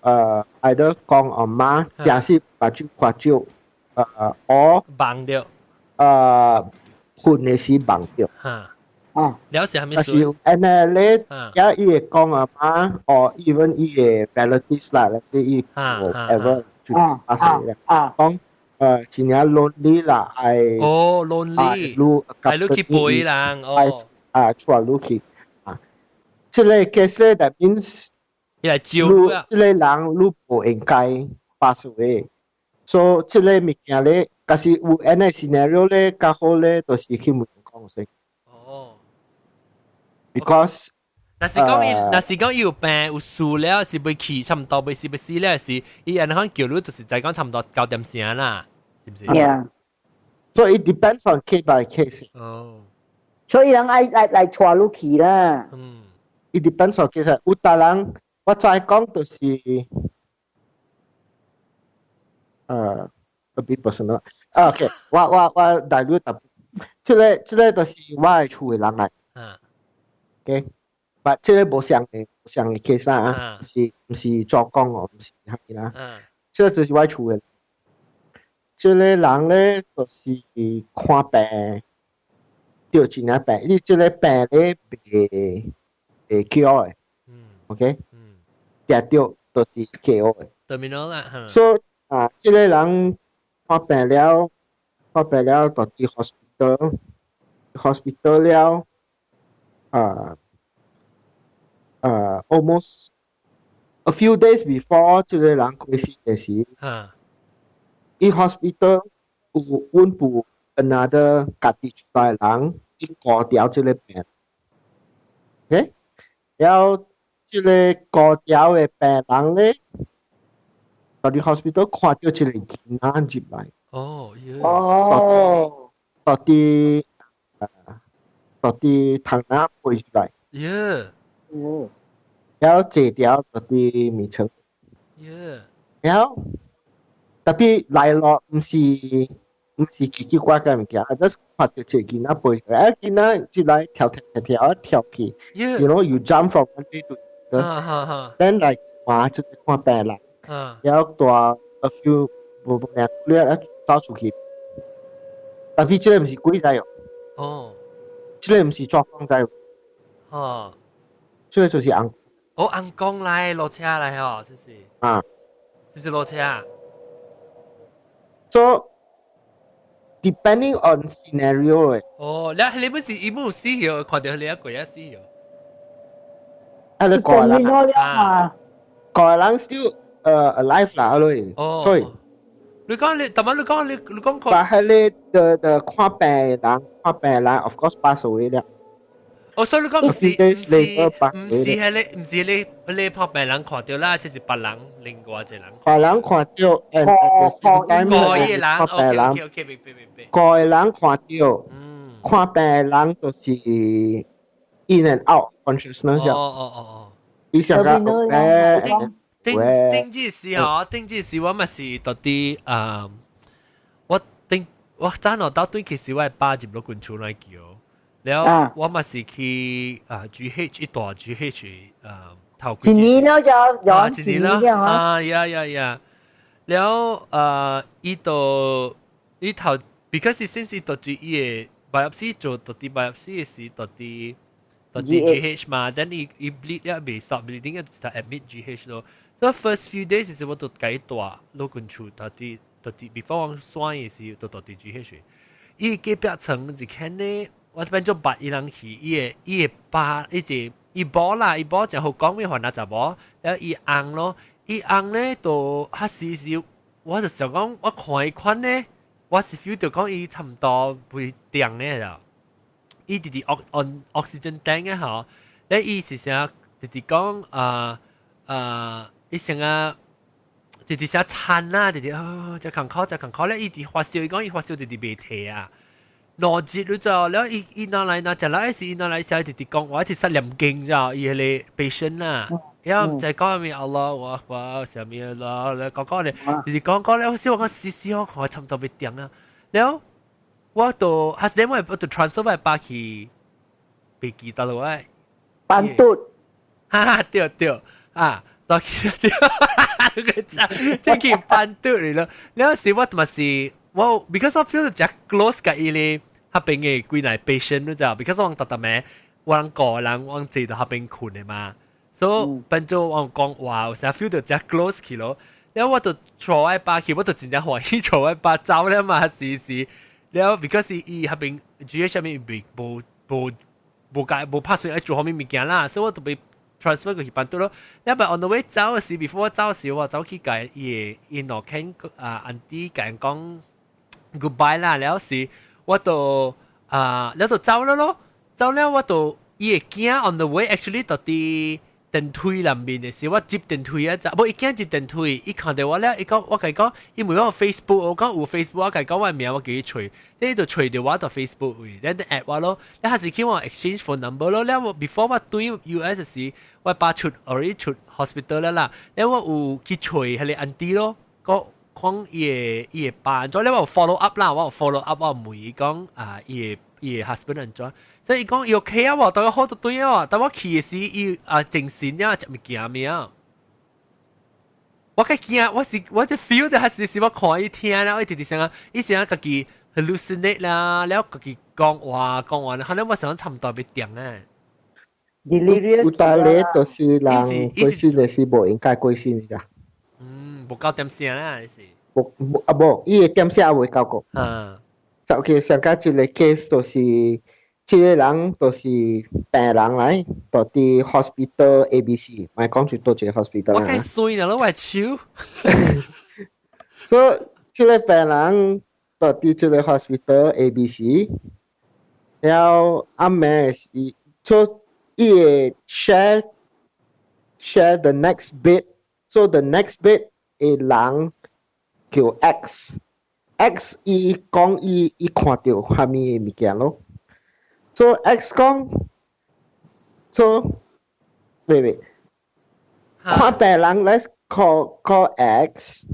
either 講阿媽，還是把住看到我望到困嘅時望到。แล้ว是係咪？但是and咧，有伊會講阿媽，or even 伊嘅 relatives 啦，let's say 伊 whatever。講真係 lonely 啦，係哦 lonely，係你去陪人哦，出去啊，即係 case 咧，that means 伊来招你啊，即个人你无应该pass away，所以即个物件咧，假是有安尼 scenario 咧，较好咧，就是去问讲先。哦 ，because 若是講有病有事了，是要去差唔多要死了，是伊安尼叫你，就是在講差唔多9點聲啦，是唔是 Yeah，so it depends on case by case。哦，所以人愛來帶你去啦。it depends on case。有啲人我再講就是a bit personal。OK，我大略答。即個就是我係厝嘅人嚟。OK。即個無相嘅case 啊，唔是作工哦，唔是係啦。即個就是我厝嘅。即個人咧就是看病，得真啊病，你即個病咧袂 cure 嘅，OK？跌到都是 KO 嘅。terminal 啦，所以即個人看病了，到啲 hospital 了，almost a few days before 即個人過世嘅時，伊 hospital 有揾部 another 家己出來人去割掉即個病 ，OK？ 然後即個割掉嘅病人咧，到啲 hospital 看到即個囡仔入來，到啲窗仔飛出來。然後坐掉到啲面床，然後特別來咯，唔是奇奇怪怪物件，就是看到一個囡仔飛出來，囡仔入來跳去 ，you know you jump from one day to another，then like 就是看病啦，然後大 a few 無兩個月走出去，特別這個唔是鬼來哦，這個唔是作風來哦。這個就是紅公來落車來哦，這是是不是落車啊 ？So depending on scenario 你不是伊冇死咗，看到你一個人死咗。你個人 still alive 啦，對。你講但係你的看病人 of course pass away 了。所以你講唔是你拍病人看到啦，即是別人另外一個人。別人看到，OK，個人看到，看病人就是in and out consciousness。你想講頂陣時我咪是到啲我早落到對其實我係爸入咗關厝來叫。แล้วว่ามาสิคือGH อีตัว GH เท่ากี่年แล้วจะย้อนกี่年แล้วแล้วอีตัวอีเท่า because since อีตัว G อีbiopsy 做ตัวที่ biopsy สิตัวที่ GH มา then อี bleed แล้วไม่ stop bleeding ก็จะ admit GH 咯 so first few days 是ว่าตัวไก่ตัวโลกุนชูตัวที่ before 我酸嘅時ตัวที่ GH อี嘅表層就看呢我變咗白伊人去，伊個巴，伊波啦，伊波就好講咩話那就波，然後伊紅咯，伊紅咧就嚇時，我就想講，我看伊款咧，我是 feel 到講伊差唔多會定咧啦，伊直直 oxygen tank 嘅嗬，咧伊是成直直講伊成啊，直直成餐啦，直直就扛考咧，伊直發燒，伊講伊發燒直直未退啊。邏輯你知道，然後伊拿來拿就來是伊拿來時候直直講，我一直失念經咋，伊係你 patient 啦，然後唔再講咩Allah我上面啦，你講咧，直直講咧，我希望我試我看差唔多要定啦，然後我就還是我就 transfer 我爸去飛機到落來，班嘟，對到去即係班嘟嚟咯，然後是我咪是。我 because I feel 只 close 嘅伊咧，合併嘅幾耐 patient 你知道 ，because 我特咩，我個人我知道合併困嘅嘛，所以變咗我講哇，我成日 feel 到只 close 去咯，然後我就坐喺巴去，我就真正歡喜坐喺巴走咧嘛，時，然後 because 伊合併 GH 上面冇拍水喺做後面物件啦，所以我特別 transfer 過去班度咯。因為 on the way 走嘅時 ，before 我走嘅時，我走去解伊諾傾auntie 講講 goodbye 啦，แล้ว時我就แล้ว就走咯，走了我就伊會驚 on the way actually 到啲電梯裏面嘅時，我接電梯啊，就冇伊驚接電梯，伊看到我咧，伊講我佢講，伊問我 Facebook， 我講有 Facebook， 我佢講我名我叫伊吹，你就吹到我到 Facebook 位，你就 at 我咯，你還是叫我 exchange phone number 咯，แล้ว我 before 我對 US 嘅時，我爸出 already 出 hospital 啦，แล้ว我有去吹係你 auntie 咯，講伊嘅辦咗，แล้ว我 follow up 啦，我 follow up 我問伊講伊嘅 husband 安怎。所以講伊 OK 啊喎，但我好多對啊，但我去嘅時伊正線啊，食物件咩啊？我個驚，我就 feel 到係時我看伊聽啦，我直直想啊，伊想家己 hallucinate 啦，แล้ว家己講話，可能我想差唔多被點啊。有大咧都是人過身嘅時無應該過身㗎。無夠點聲啦，是。無，伊嘅點聲也未夠過。就嘅上家一個 case 就是。這個人都是病人嚟，到啲 hospital ABC， 唔係講住到這個 hospital 啦。我太衰啦，我笑。所以，這個病人到啲這個 hospital ABC， 然後阿妹是，所以伊 share the next bed，so the next bed 嘅人叫 X 伊講伊看到蝦米物件咯。So X 講 ，so wait， 看病人 let's call X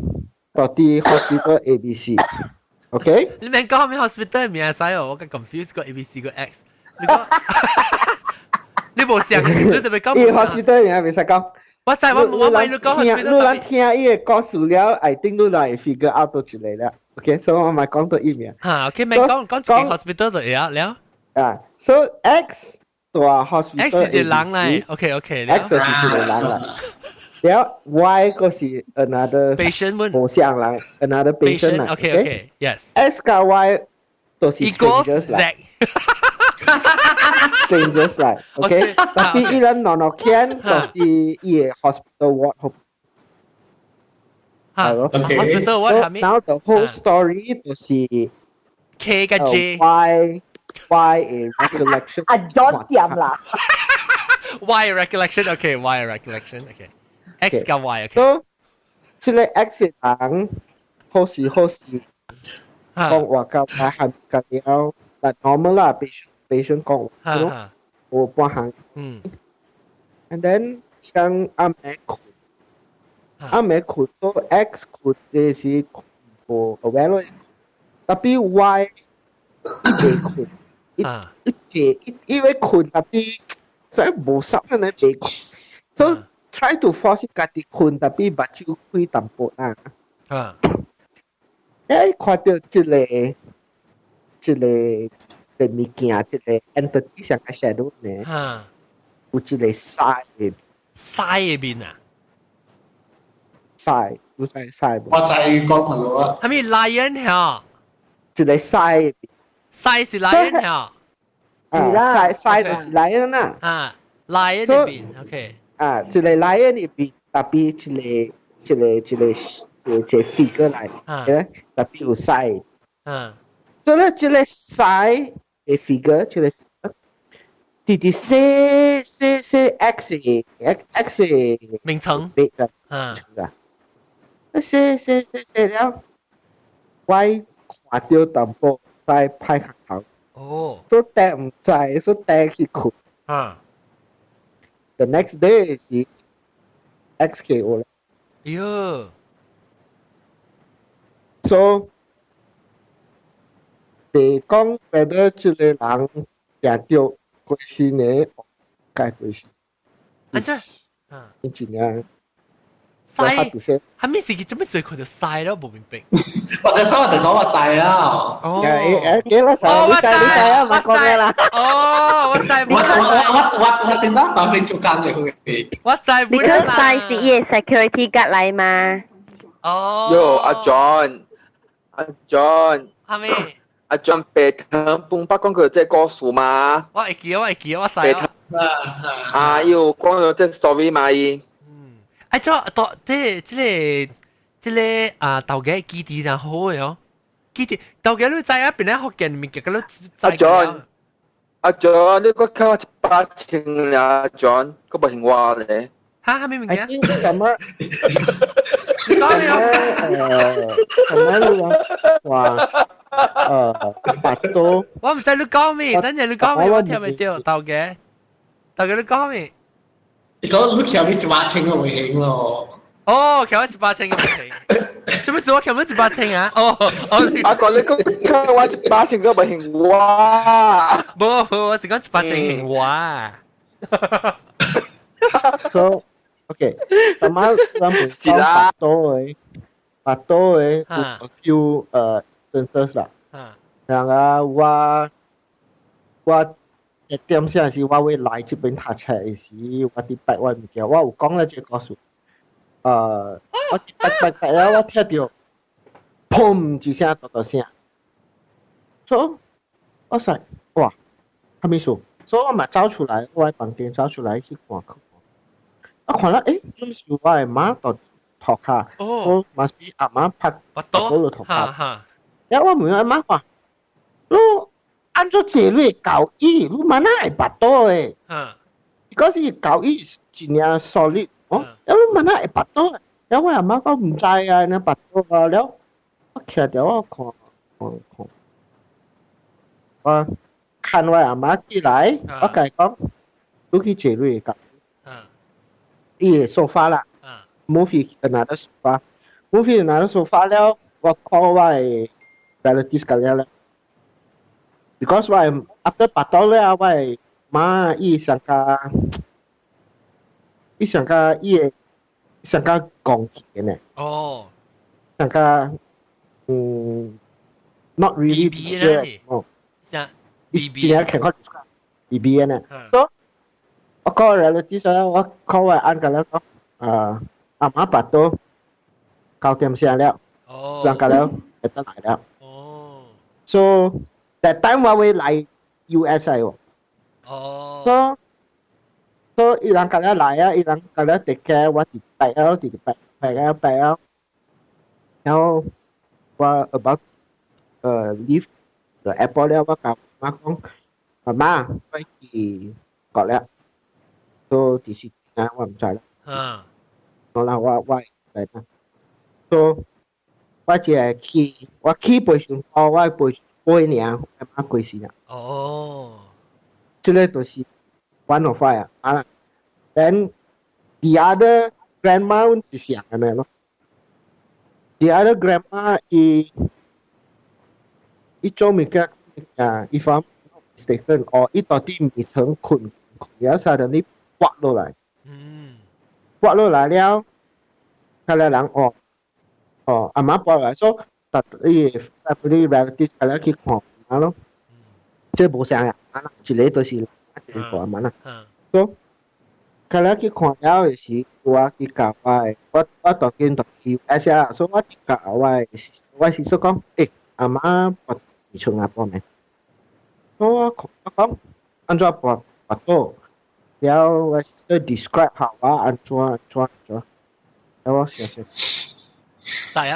到啲 hospital ABC，OK？ 你明講咩 hospital 名使哦？我咁 confuse 個 ABC 個 X， 你冇想，你特別講。伊 hospital 名未使講。我知我咪你講 hospital。你聽伊個故事了 ，I think 你來 figure out 到出嚟啦。OK， 所以我咪講到伊名。嚇 ，OK， 咪講自己 hospital 就嘢了。So X ตัว hospital X 是人嚟 ，OK， X 就是一個人嚟，แล้ว Y ก็是 another patient 冇相嚟 another patient 嚟 ，OK，yes。X กับ Y 都是 strangers 嚟 ，strangers 嚟 ，OK。tapi 伊人攞錢到啲伊 hospital ward 好，係咯 ，hospital ward 係咩 ？Now the whole story 就是 K กับ J。Y a recollection John 點啦 Y recollection，OK，Y recollection，OK。X กับ Y，OK。so 即個 X 人好時講話教係係咁樣，但 normal 啦，patient 講話，我半行，and then 像阿妹佢都 X 佢這是個 aware， tapi Y 因為困tapi saya bosan na be so try to force 家己困 tapi 目睭開淡薄啊看到這個物件這個 entity 像個 shadow 呢有這個曬嘅面啊曬有曬我就係講頭路啊係咪 lion 嚇這個曬Size 是 lion 嚇，size 就是 lion 啦。lion 入邊 ，OK。這個 lion 入邊，特別這個 figure 嚟，特別有 size。所以這個 size 嘅 figure， 這個 figure，啲寫 X 嘅名稱。寫了，Y 看到淡薄。在派學校，所以帶唔在，所以帶去困。The next day 是 XKO 啦。喲。So 你講 whether 這個人行到過身呢，該過身。安怎？engineer。曬，係咩事？做咩水佢就曬咯？冇明白。或者收人哋講話滯啊！幾多滯？你滯啊？唔係講咩啦？我滯。我點解當你做間嘅佢？我滯。Because size 是伊 security guard 嚟嘛。Yo， 阿 John，係咪？阿 John 白藤半百講佢即係歌數嘛？我會記，我滯。啊，要講咗隻 story 嘛伊。哎，即個啊，豆嘅基地就好嘅哦。基地豆嘅你在一邊咧學見面嘅，你在。阿 John，你個靠18,000呀 ，John，個冇聽話咧。嚇，咩物件？什麼？你講咩啊？什麼嚟話白多。我唔知你講咩，等陣你講咩，我聽唔到豆嘅。豆嘅你講咩？你講你條尾18,000個會興咯。哦，條尾18,000個會興。做咩事？我條尾18,000啊？哦，阿哥你個靠我18,000個冇聽話。冇，我是講18,000興話。So okay, sama sama Pak To a few instances lah. Yang 我點先是我會來這邊讀冊時，我啲白我唔記得，我有講了這個數。我白了，我聽到，砰一聲大聲。So 我說哇，還沒數，所以我咪走出來，我喺房間走出來去看看。我看了，怎麼是我的媽到頭卡？我 must be 阿媽拍嗰度頭卡。然後我問阿媽話：，你按照這類教育，你媽哪會巴多誒？嗰時教育一年 solid， 哦，然後你媽哪會巴多？然後我阿媽講唔知啊，你巴多啊，然後我徛掉我看我阿媽進來，我甲伊講，你去這類教。伊sofa 啦 ，movie another sofa，movie another sofa 了，我 call 我嘅 relatives 咁樣啦。Because 我 after 八到了，我媽伊想加講嘅呢。哦。想加not really sure 哦。想 BB 呢？看看 BB 呢？so 我 call relatives 我 call 我按個了講，阿媽巴多9點先了，兩個了就得來了。So that time 我會來 US 喎。So 伊兩個了來啊，伊兩個了 take care 我啲白了，然後我 about leave the airport 了，我甲媽講，媽，我去國了。so 第時間我唔知啦。好啦，我嚟啦。so 我只係去，我去背上課，我背年，阿媽過世啦。哦。這個都是 one of five 啊。Then the other grandma 是想嘅咩咯 ？The other grandma 伊做咩嘅？if I'm not mistaken，or 伊到底未曾困，然後 suddenly 滑落來，滑落來了，佢哋人阿媽滑落來，所以啲 family relatives 佢哋去看下咯，即係冇聲啊，一個都是一個阿媽啦，所以佢哋去看了嘅時，我去教我當見到 US 啊，所以我去教我是所講，阿媽滑唔出牙波咩？所以我講按照滑到。然後我 describe 下我安怎，然後我寫。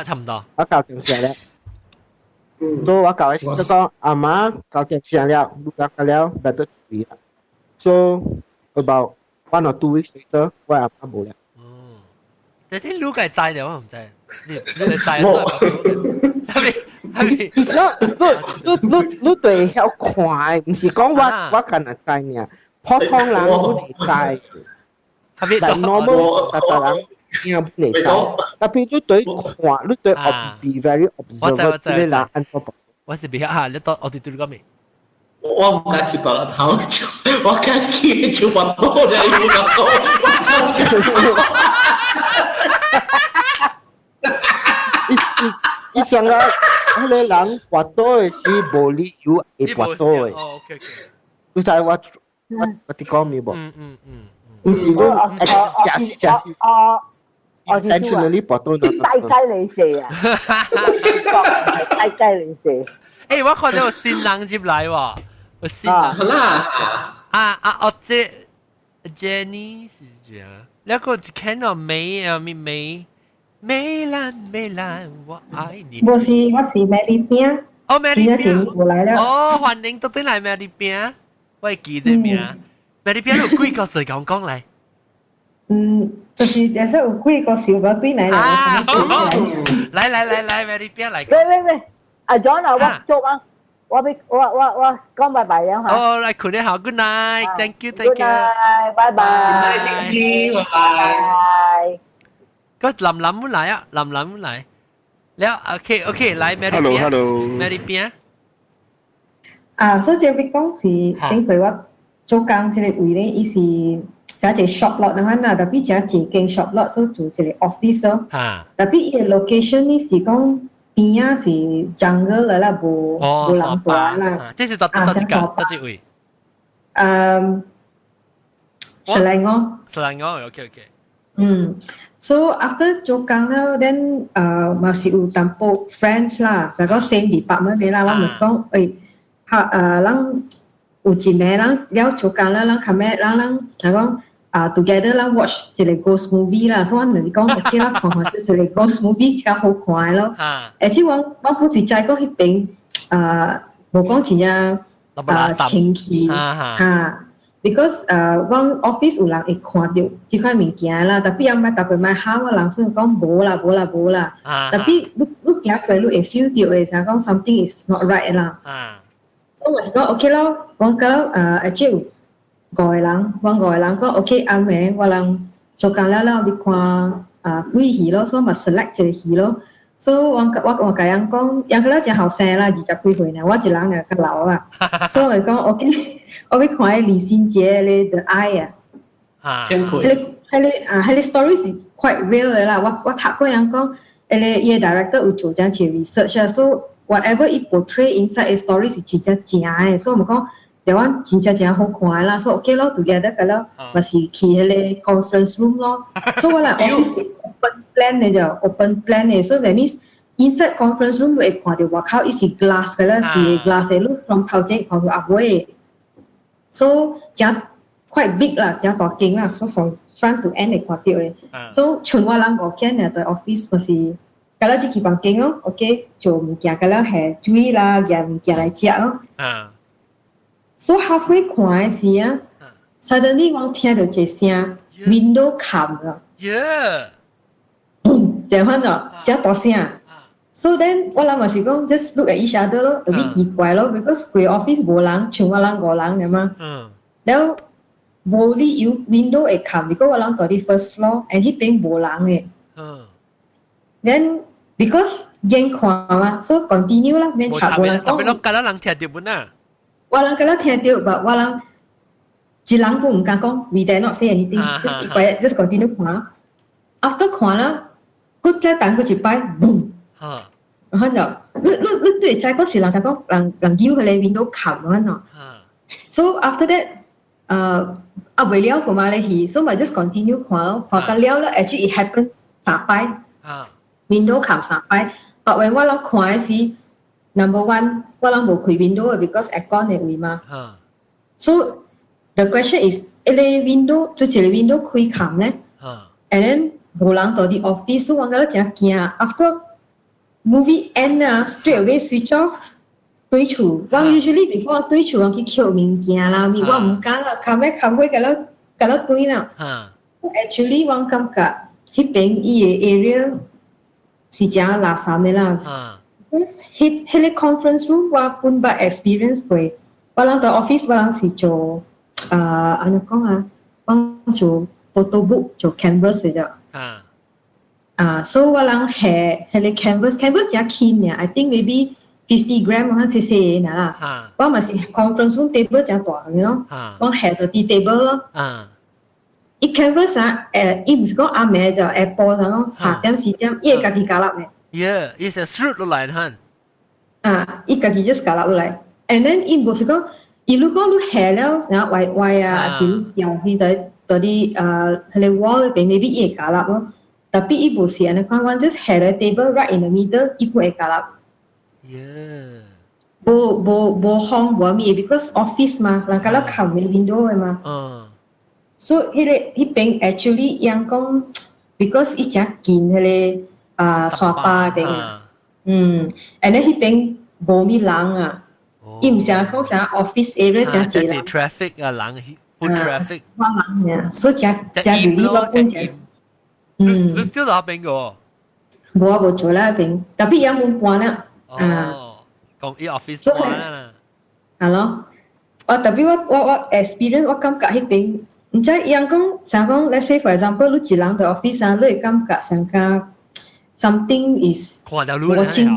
差唔多。我9點寫了。所以我教嘅時就講阿媽9點寫了，錄咗了，就得處理啦。So about 1 or 2 weeks later，我阿媽冇了。你啲錄嘅摘了我唔知，你係摘咗係？It's not，你對曉看，唔是講我今日摘呢。普通人不會摘，但 normal 人應該不會摘。tapi 你對看，你對 be very observant，你人按錯步。我是比較你到我哋對你講咩？我唔敢去到了頭，我敢去就滑到了，有滑到，伊想啊，嗰個人滑到嘅是無理由會滑到嘅。你知我哋講咩噃？唔是講假是，intentionally 搏到咗。大雞你射啊！大雞你射。誒，我看到有新人入來喎，有新人。啦，哦这 Jenny 是这样，แล้วก็จะ看到美啊美兰我爱你。我是 Mary 边。哦 Mary 边。我来了。哦，欢迎到底来 Mary 边，我会記得名。Mary 邊有幾個事講嚟？就是假設有幾個小寶貝嚟啊！來 ，Mary 邊嚟。喂，阿 John 啊，我做啊，我講拜拜了嚇。哦，來คุณ好 ，Good night，Thank you，Thank you， 拜拜，拜拜。ก็ลำไม่嚟啊，ลำไม่嚟。แล้วโอเค來 Mary 邊 ，Mary 邊。所以這邊講是頂佢我做工這個位咧，伊是寫一個 shop lot 咁啦，特別寫一間 shop lot，所以做一個 office 咯。特別伊個 location 呢是講邊啊是 jungle 嚟啦，無人住啦。這是多幾位？15，OK。So after 做工了 ，then 嘛是有淡薄 friends 啦，就講 same department 嘅啦，我咪講人有一暝人了做工了，人後尾人就講together 啦 watch 一個 ghost movie 啦，所以我就是講 OK 啦，看一個 ghost movie 比較好看咯。而且我本是在講迄邊無講真正清氣because 我 office 有人會看到這款物件啦，特別也唔係特別買喊我人，所以講無啦。特別你行過你會 feel 到嘅，就講 something is not right 啦。所以我是講 OK 咯，我講而且有5個人講 OK 啱嘅，我人做工了你看幾戲咯，所以咪 select 一個戲咯。所以我甲人講，人佢咧真後生啦，20幾歲呢，我一人又較老啦。所以我講 OK， 我要看李心潔咧 The Eye 啊，迄個 story 是 quite real 嘅啦。我讀過人講，伊個 director 有做這樣嘅 research 啊，所以 whatever 伊 portray inside 個 story 是真正正嘅，所以我講台灣真正好看啦，所以 OK 咯 ，together 個咯，咪是去迄個 conference room 咯。所以我嚟 office open plan 嘅就 open plan 嘅，所以 that means inside conference room 會看到外口伊是 glass 嘅啦，啲 glass 嘅路 from 頭前看到後尾，所以真 quite big 啦，真大間啦，所以 from front to end 會看到嘅。所以像我人5間嘅對 office 咪是。咁啦，即係房間咯 ，OK， 做物件咁啦，係煮啦，夾物件嚟食咯。所以halfway 看嘅時啊 ，suddenly 我聽到一聲 window 冚啦，就翻咗，真大聲。So then 我諗咪是講 just look at each other 咯，有啲奇怪咯 ，because 佢 office 冇人，全我人5人嘅嘛。แล้ว冇理由 window 會冚，如果我諗到啲 first floor，and 呢邊冇人嘅。Then because 驚看嘛，所以 continue 啦，免查無人講。特別咯，隔籬人聽到本啊。我人隔籬聽到，但我人一人都唔敢講 ，we dare not say anything，just quiet， just continue 看。After 看啦，佢再等佢一擺 ，boom， 然後就你對在嗰時人就講人叫佢嚟 window 冚咁樣。So after that，為了佢嘛嚟去，所以咪 just continue 看咯，看到了啦 ，actually it happen 3擺。window 冚3擺，但係我諗看嘅是 number one， 我諗冇開 window 嘅 because aircon 嘅位嘛。So the question is， 一個 window 做一個 window 開冚咧，and then 冇人到啲 office， 所以我覺得真驚。After movie end 啊 ，straight away switch off， 對厝。我 usually before 對厝我去捡物件啦，我唔敢啦，冚咩冚開個啦對啦。Actually 我感覺迄邊伊個 area 是真垃圾嘅啦。迄個 conference room 我本捌 experience 過，我人到 office 我人是做安怎講啊？我做 photo book 做 canvas 嘅啫。所以我人係迄個 canvas 真輕嘅 ，I think maybe 50 gram 我細細嘅啦。我咪是 conference room table 真大嘅咯，我係到啲 table 咯。伊 canvas 伊唔是講暗暝就下晡就講3點4點，伊會家己加入嘅。伊是 shoot 落來嚇。伊家己 just 加入落來 ，and then 伊唔是講，伊如果你下了，然後歪啊，是掉去到啲迄個 wall 裏邊 ，maybe 伊會加入咯。特別伊唔是安尼講，我 just 下個 table right in the middle，伊會加入。无风无咩 because office 嘛，人家靠嘅 window 嘅嘛。So 迄边 actually 人讲 because 伊只近迄个山巴边，and then 迄边无咩人啊，伊唔想讲啥 office area 只人 traffic 啊人 food traffic， 人呀，所以只really 落半只。你 still 喺邊個？無做啦邊，特別有冇搬啦？講伊 office 搬啦。係咯，特別我 experience 我感覺迄邊，唔知人講想講 let's say for example 你一人喺 office 啊，你會感覺上加 something is 看條路我正要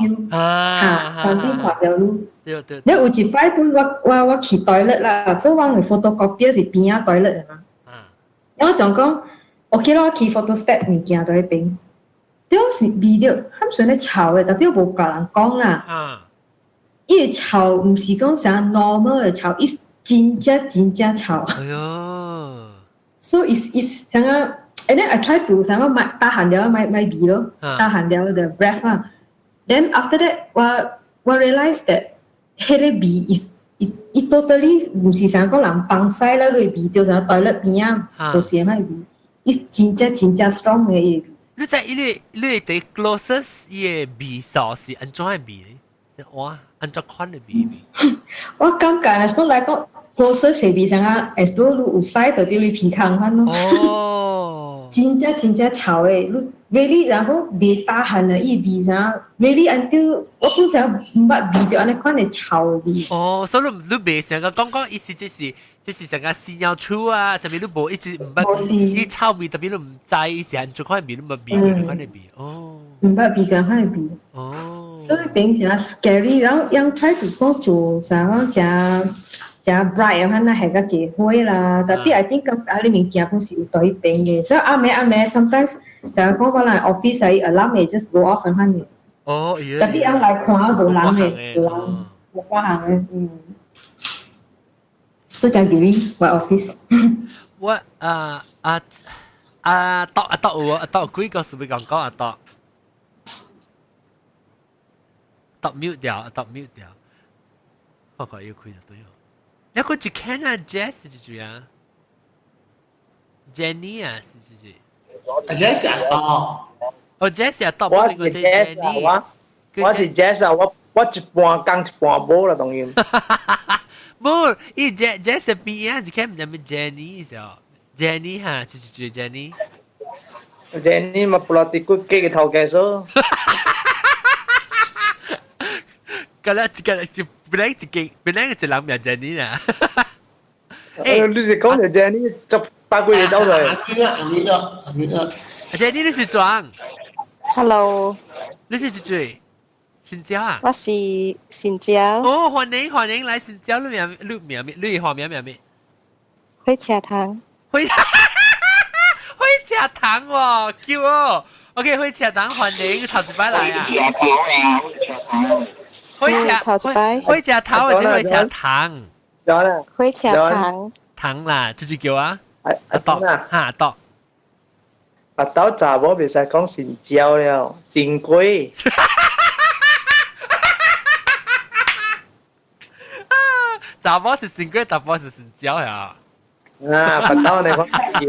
something 看條路。對對。你有一擺本我去 toilet 啦，所以我嘅 photocopy 是邊啊 toilet 啊嘛。我想講 OK 咯，去 photostat 物件喺邊。當時 video 佢算咧吵嘅，特別冇教人講啦。伊個吵唔是講啥 normal 嘅吵，伊真正吵。哎呦 ！So is 啥個 ？And then I try to 啥個買打閒了買鼻咯，打閒了the breath 啦。Then after that 我 realize that 迄個鼻 is 伊 totally 唔是啥個人幫曬啦，佢鼻就啥 toilet 邊啊，就係咪鼻？伊真正 strong 嘅伊。你在你對 closest 嘅鼻數是安怎嘅鼻咧？哇，安怎款嘅鼻？我感覺嚟講嚟講 closest 係鼻上啊，as though 你有曬到啲你鼻腔翻咯。哦，真正吵嘅，你 really 然後鼻打鼾啊，伊鼻上 really until 我本身唔捌鼻到安尼款嘅吵鼻。哦，所以你未成個講意思即是成個屎尿出啊，上面你無一直唔捌，伊臭味特別你唔知，伊是安怎款鼻，你冇鼻嗰款嘅鼻。哦，唔捌鼻嗰款嘅鼻。哦，所以變成 scary， 然後人 try to 講做啥講正 bright 咁樣係個結灰啦，特別 I think 咁啊，你物件本是有對邊嘅，所以暗暝 sometimes 就係講可能 office 係 alarm 係 just go off 咁樣嘅。哦，特別人來看無人嘅，冇關係嘅，所以就叫你我 office。我有幾個是咪講mute 掉，我要開就對。你個只 can 啊 Jess 是住啊 ，Jenny 啊是。Jess 啊哦 Jess 啊，我另外只 Jenny。我是 Jess 啊，我一半工一半無啦，當然。冇，伊 Jess 邊啊，只 can 唔係咪 Jenny 時候 ，Jenny 哈，是住 Jenny。Jenny 嘛，布拉蒂骨機嘅頭家數。Kalau benar je lang yang Jenny lah. 你是講嘅 Jenny 18個月走咗。Jenny 你是裝 ？Hello， 你是幾歲？新疆啊？我是新疆。哦，歡迎來新疆，你學名咩？火車糖。火車糖喎，Q 哦。OK， 火車糖歡迎，頭一擺來啊。會食頭或者會食糖，有啦，會食糖，糖啦，這就叫啊，阿豆啊，阿豆，阿豆查某袂使講新椒了，新龜，查某是新龜，查某是新椒呀。啊，阿豆你講叫，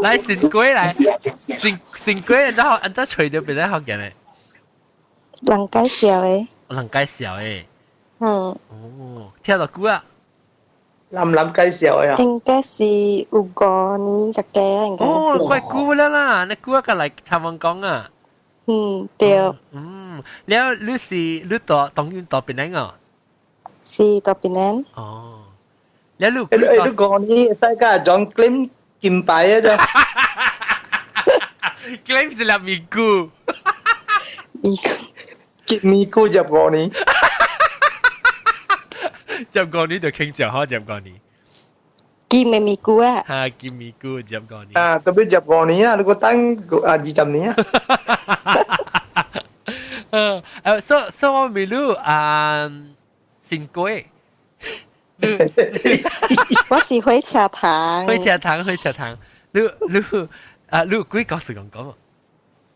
來新龜來，新龜，然後吹到邊咧學嘅咧？人介紹嘅。人介紹誒，哦，聽到句啊，諗介紹呀？應該是有5年嘅嘅，應該。哦，怪句啦，你句個嚟台灣講啊。對。แล้ว你ต่อ當然ต่อเป็นไงอ่ะ是ต่อเป็นนั้นอ๋อแล้วลูก5年世界仲 claim 金牌啊啫claim 是啦咪咕咪咕入5年入5年就傾就好入5年見咪咕啊嚇見咪咕入5年啊特別入5年啊你個等20年啊so 我ไม่รู้สิงกุ้ย我是火車糖火車糖你鬼故事講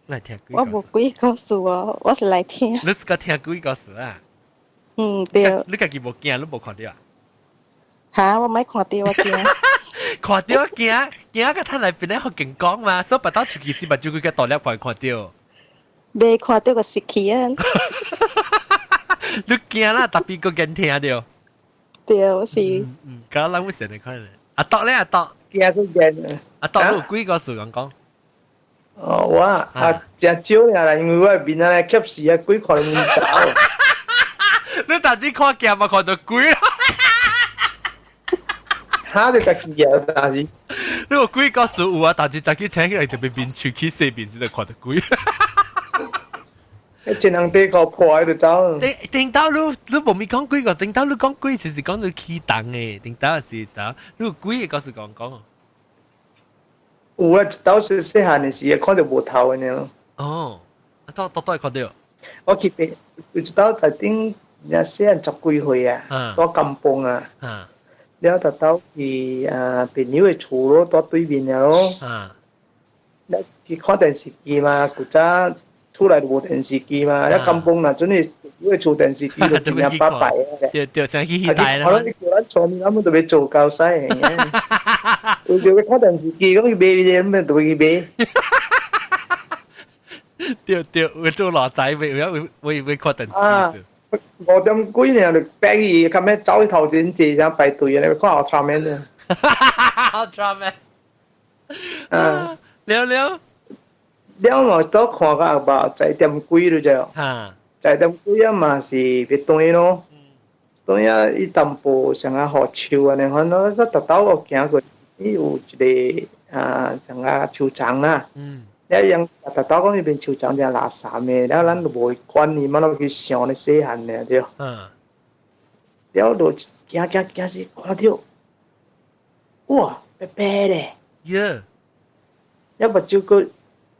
來聽鬼故事我冇鬼故事哦我是來聽你是個聽鬼故事啊对。你家己无惊，你无看到啊？吓，我咪看到我惊。看到惊个摊内边咧好勁講嘛，所以白刀出去是目睭佢嘅大粒看到。未看到個食氣啊！你驚啦，特別個驚聽到。對，我是。咁諗會成日看咧。阿德咧，阿德。驚都驚。阿德有幾個事講？哦，我真少啦，因為我面啊咧，吸時啊，鬼看唔到。你頭先看鏡咪看到鬼啦？嚇！你家己啊，但是。你話鬼個事有啊，但是自己請起來特別面出去四邊先就看到鬼。一前人地個破喺度走。頂到你無咪講鬼個，頂到你講鬼是講到起動嘅，頂到是啥？你鬼嘅個是講。有啊，當時細漢嘅時看到無頭嘅呢。哦，都係看到。我記得有一道在頂，人細漢十幾歲啊，到金邦啊。แล้วแต่เต้าที่เป็นนิ้วชูโร่ตัวตุ้ยบินเนี่ยโร่แล้วที่ข้อแต่งสีกีมากูจะทุเรศบูแต่งสีกีมาแล้วกำปงน่ะจนนี่นิ้วชูแต่งสีกีก็จริงๆป้าไปเดี๋ยว先去大啦。我諗你叫人坐面咁就俾做夠犀嘅，我叫佢ข้อแต่งสีกี咁佢俾嘢咁咪對佢俾。對，我做老仔會確定事。5點幾呢，就逼嘢，咁樣走去頭前借上排隊啊！你看我上面啊，Ultraman，了我都看個吧，在點幾咯啫，在點幾啊嘛是別對咯，對啊，伊淡薄上下好笑啊！你看咯，實特到我行過，伊有一個上下球場啦。一樣特到嗰邊球場就垃圾嘅，然後咱就冇管你，乜都去想你細漢嘅對。然後就行時看到，哇，白白咧。一目睭個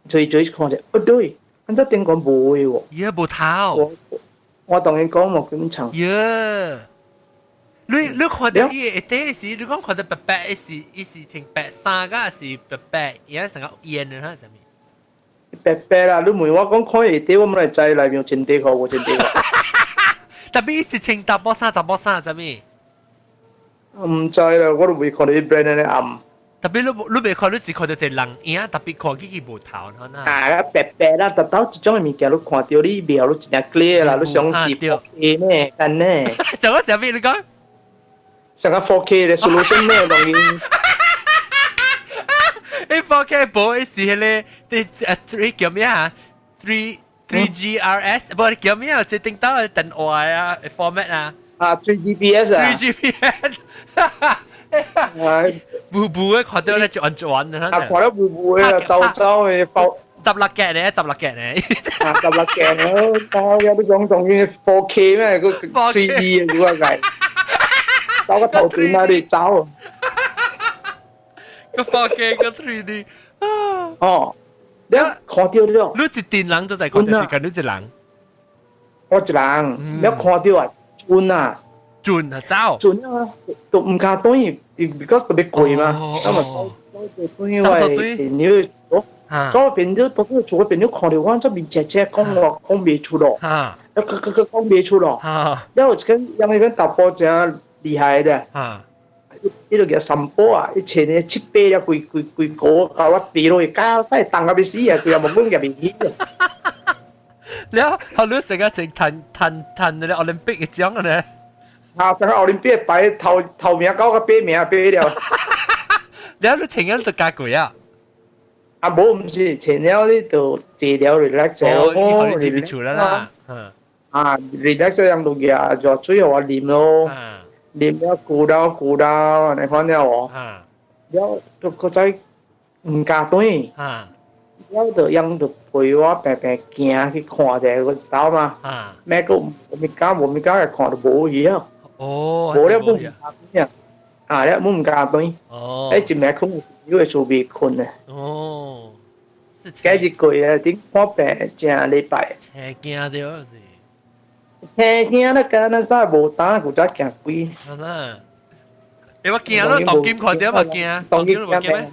最看者，對，咁一定講冇嘅喎。冇頭。我同你講冇咁長。你看到伊個底時，你講看到白白嘅時，伊是穿白衫個是白白，而家成個煙嘅係啥物？白白啦，你問我講看下底，我咪嚟知內面穿底褲冇穿底褲。特別是穿雜波衫啥物？唔知啦，我都未看到啲 brand 咧暗。特別你未看，你是看到一人影，特別看佢無頭嗱。白白啦，特到一種嘅物件，你看到你描你真係 clear 啦，你想是 4K 呢？緊呢？上個啥物你講？上個 4K 嘅 solution 呢？當然。4K 播是迄個3叫咩啊？3GRS 不叫咩啊？即係頂到嘅電話啊 format 啊。3GPS 啊。3GPS。步步嘅看到咧就安全啊！看到步步嘅走嘅爆。十六格咧。十六格咯，包有啲講仲要 4K 咩？個 3D 嘅嗰個係。走個頭段啊！你走。個 4K 個 3D 哦，你看到咗？你一電人就係看到時間，你一人。我一人，你看到啊？轉啊，走。轉啊，都唔加當然 ，because 特別貴嘛。咁啊，當然係電料咗，嗰邊都當然做嗰邊都看到我這邊姐姐講未出咯，佢講未出咯，因為跟因為跟大波真厲害嘅。呢度叫神波啊！以前嘅七杯啊，佢嗰個我地落去交，真係當佢俾死啊！佢又冇搬入邊去。แล้วเขารู้สึกว่าจะทันในโอลิมปิกอีกจังเลย但係奧林匹克擺頭名高過背名背了。แล้ว你前日就加攰啊？冇唔是前日呢度治療 relax 哦，你治療啦。relax 樣度嘅就最後我練咯。練咗顧到，你看到我，แล้ว都個仔唔加對，แล้ว就樣就陪我白白行去看者個道嘛，咩個我咪加嘅看到冇嘢啊，冇咧冇唔加對啊，咧冇唔加對，一咩空因為做別困啊，幾句啊，點看白正禮拜，邪驚掉是。聽見咧，嗰陣時無打，佢就驚鬼。你話驚咯，當劍看到嘛驚，當劍都冇驚咩？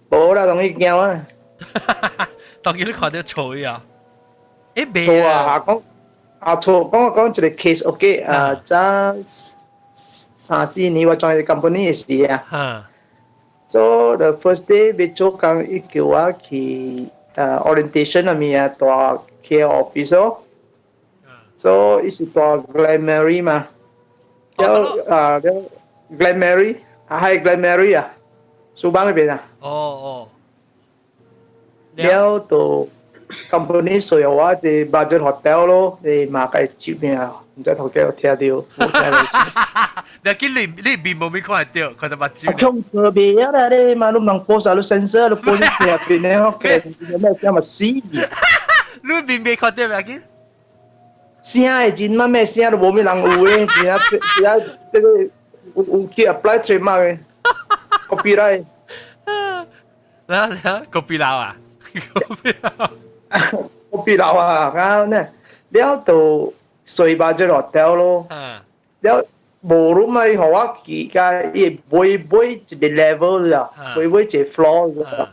冇啦，當然驚啊！當劍你看到錯啊？誒，錯啊！講錯，講一個 case，OK， 早3-4年我轉去 company 嘅時啊。So the first day 要做工，伊叫我去orientation 入面啊，大 care office 咯。So 伊是大 Glenmary 嘛，了Glenmary，係 Glenmary 啊，蘇邦嗰邊啊。了到 company 需要我哋 budget hotel 咯，你馬介接邊啊？唔知頭幾有聽到。你見你邊冇咩看得到，佢就把招。咁特別啊！你馬路能播晒都 sensor 都播啲嘢邊咧，OK， 有咩咁啊死？你邊未看到咩見？聲係真乜咩聲都冇咩人有嘅，而家這個有去 apply trademark 嘅 copyright。嗱 copy 佬啊 ，copy 佬啊，啱呢，了到睡吧只 hotel 咯，了。無論咪學我而家伊每一個 level 啦，每一個 floor 啦，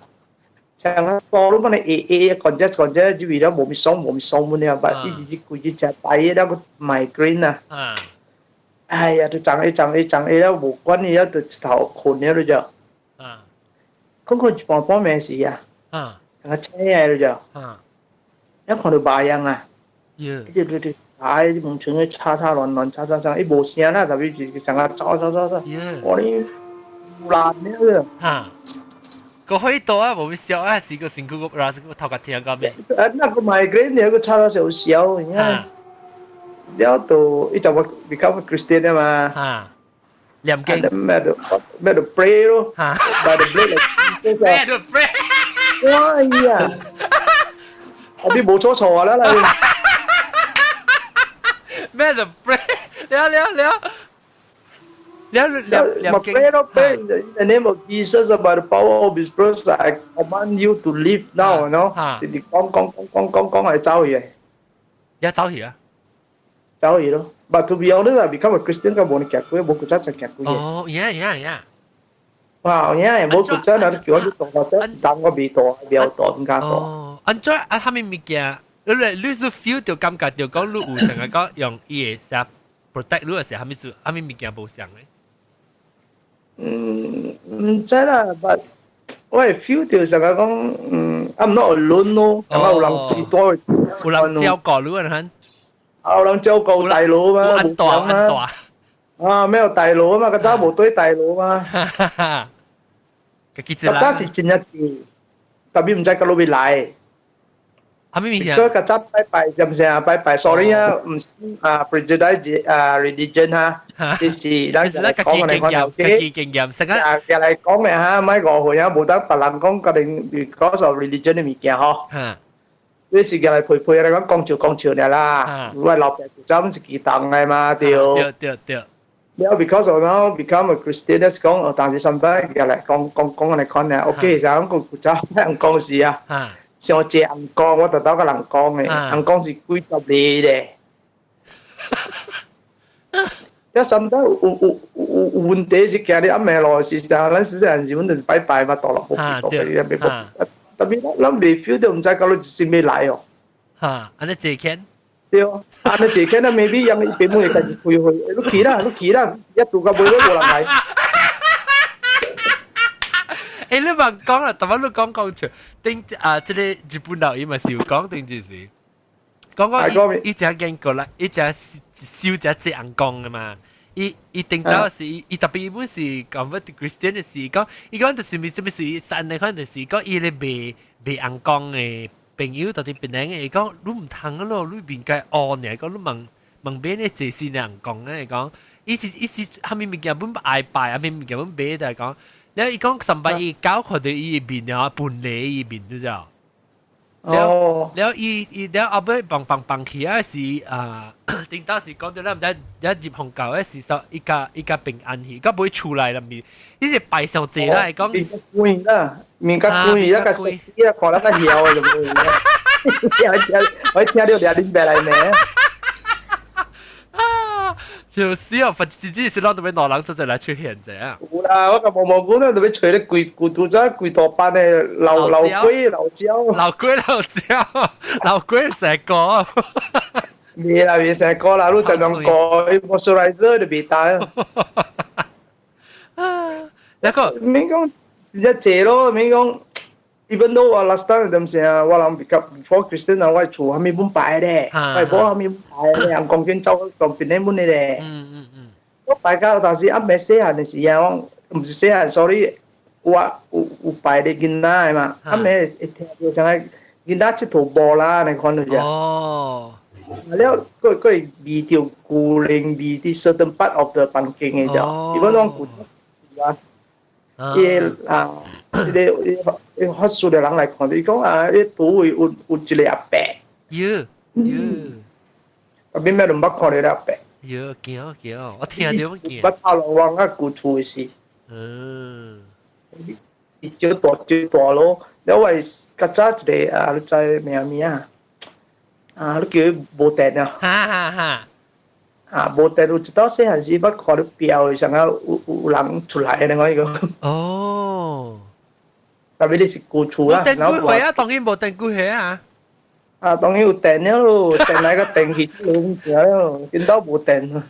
像啊 floor 咁你 A 講啫，只為咗冇咪爽滿咧，但係一攰一隻大嘢咧個 migraine 啊，哎呀，都長咧無關嘅一度頭困喺度就，咁佢幫咩事啊？我車喺度就，一看到白人啊，對。唉，唔全去叉亂，伊無聲啦，特別是成日走，我哋爛咧啊！個可以到啊，無笑啊，是個辛苦個，然後個頭殼聽講咩？那個 migraine 有個叉少少，你看，了到伊就話 become Christian 啊嘛，念經，咩度 pray 咯，咩度 pray 咩度 pray， 哎呀，啲冇錯啦你。咩就 pray， My prayer in the name of Jesus by the power of His blood, I command you to live now， 你講係走去嘅，一走去啊，走去咯。But to be honest, I become a Christian 咁冇你夾過，冇佢真係夾過嘅。哦，yeah。哇，冇佢真係叫我去讀或者等我未讀，未有讀點解讀？哦，安怎啊？他們物件。你是 feel 到感覺到講你有成日講用伊個寫 protect 你個時候，係咪物件無相咧？唔知啦，但我係 feel 到成日講I'm not alone 咯，成日有人知多，有人照顧你啊，有人照顧大佬嘛，安大啊，咩有大佬啊嘛，個揸部隊大佬嘛，嗰時真一次，特別唔知個老邊嚟。Because 個執拜就唔成啊拜 sorry 啊唔prejudice religion 哈，即是咱講我哋經驗，成日嚟講嘅嚇，咪誤會啊，冇得別人講個定 because of religion 嘅物件嗬。呢時間嚟陪嚟講講笑嘅啦，如果落嚟就咁是幾當嘅嘛，對。Now because of now become a Christian， 講但是 sometimes 嚟講嚟講咧 ，OK 就咁個就係講事啊。像我借紅光，我就當個人講嘅，紅光是幾十年嘅。一甚至有問題是驚你阿妹落是就咱實際是阮就拜拜嘛，到落冇見到嘅，特別咱未 feel 到唔知講到是咩來哦。嚇，安尼借錢？對啊，安尼借錢啊，maybe 讓伊父母會繼續陪佢，你去啦，一度個妹都冇人嚟。你問講啦，特別你講出，頂即係日本導演咪少講定就是講伊只見過啦，伊只燒只隻硬講嘅嘛，伊頂到是伊特別本是講乜 Christian 嘅事，講伊講就是咪是神嚟講就是講伊咧未硬講嘅朋友，特別別人嘅講你唔通啊咯，你邊個按嚟講你問邊咧這是硬講咧講，伊是後面物件本愛拜，後面物件本俾就係講。แล้วอีกองสัมปอีก้าวคนเดียวอีบินเนาะปุ่นเลยอีบินดูจ้าแล้วอีแล้วเอาไปปังขี้อ่ะสิติงตาสิ講到咧唔知一入紅教咧是說一個平安戲，ก็唔會出來啦面，呢隻拜上節啦，講貴啦，面個貴一個食啲啊，可能個曉啊就冇啦，我聽到兩點白嚟咩？就是啊，佛自己是攞到俾內冷出嚟出現啫啊！有啦，我個毛毛管咧，特別吹咧貴到咗貴大班嘅老龜老蕉，老龜成個，未啦，未成個啦，你就用改 moisturizer 就未帶啊。那個免講一隻咯，免講。Even though 我 last time 點先啊，我諗 before Christian 啊，我厝還沒本擺咧，我冇還沒本擺咧，人講緊走講邊啲本咧。我擺到當時啱未細漢嘅時候，唔是細漢 ，sorry， 我有擺啲囡仔嘛，啱未一聽到像係囡仔佚佗波啦，你看到啫。哦。แล้วก็มีเดียวกูเรงมีที่ certain part of the pumpkin 嘅啫，如果當古啊，啲學術嘅人嚟講，你講啊，啲都會有一個阿伯，邊咩都唔捌看你阿伯，驚，我聽到我驚，捌跑落往啊古厝嘅事，少大咯，因為較早一個啊，你知咩啊？啊！你叫佢無電啊！無電有一道細漢時，捌看到標嘅，上下有人出來嘅，我呢個。哦。特別你是古厝啦。無電幾歲啊？當然無電幾歲啊？啊，當然有電了咯，電來個電器兩條咯，見到無電。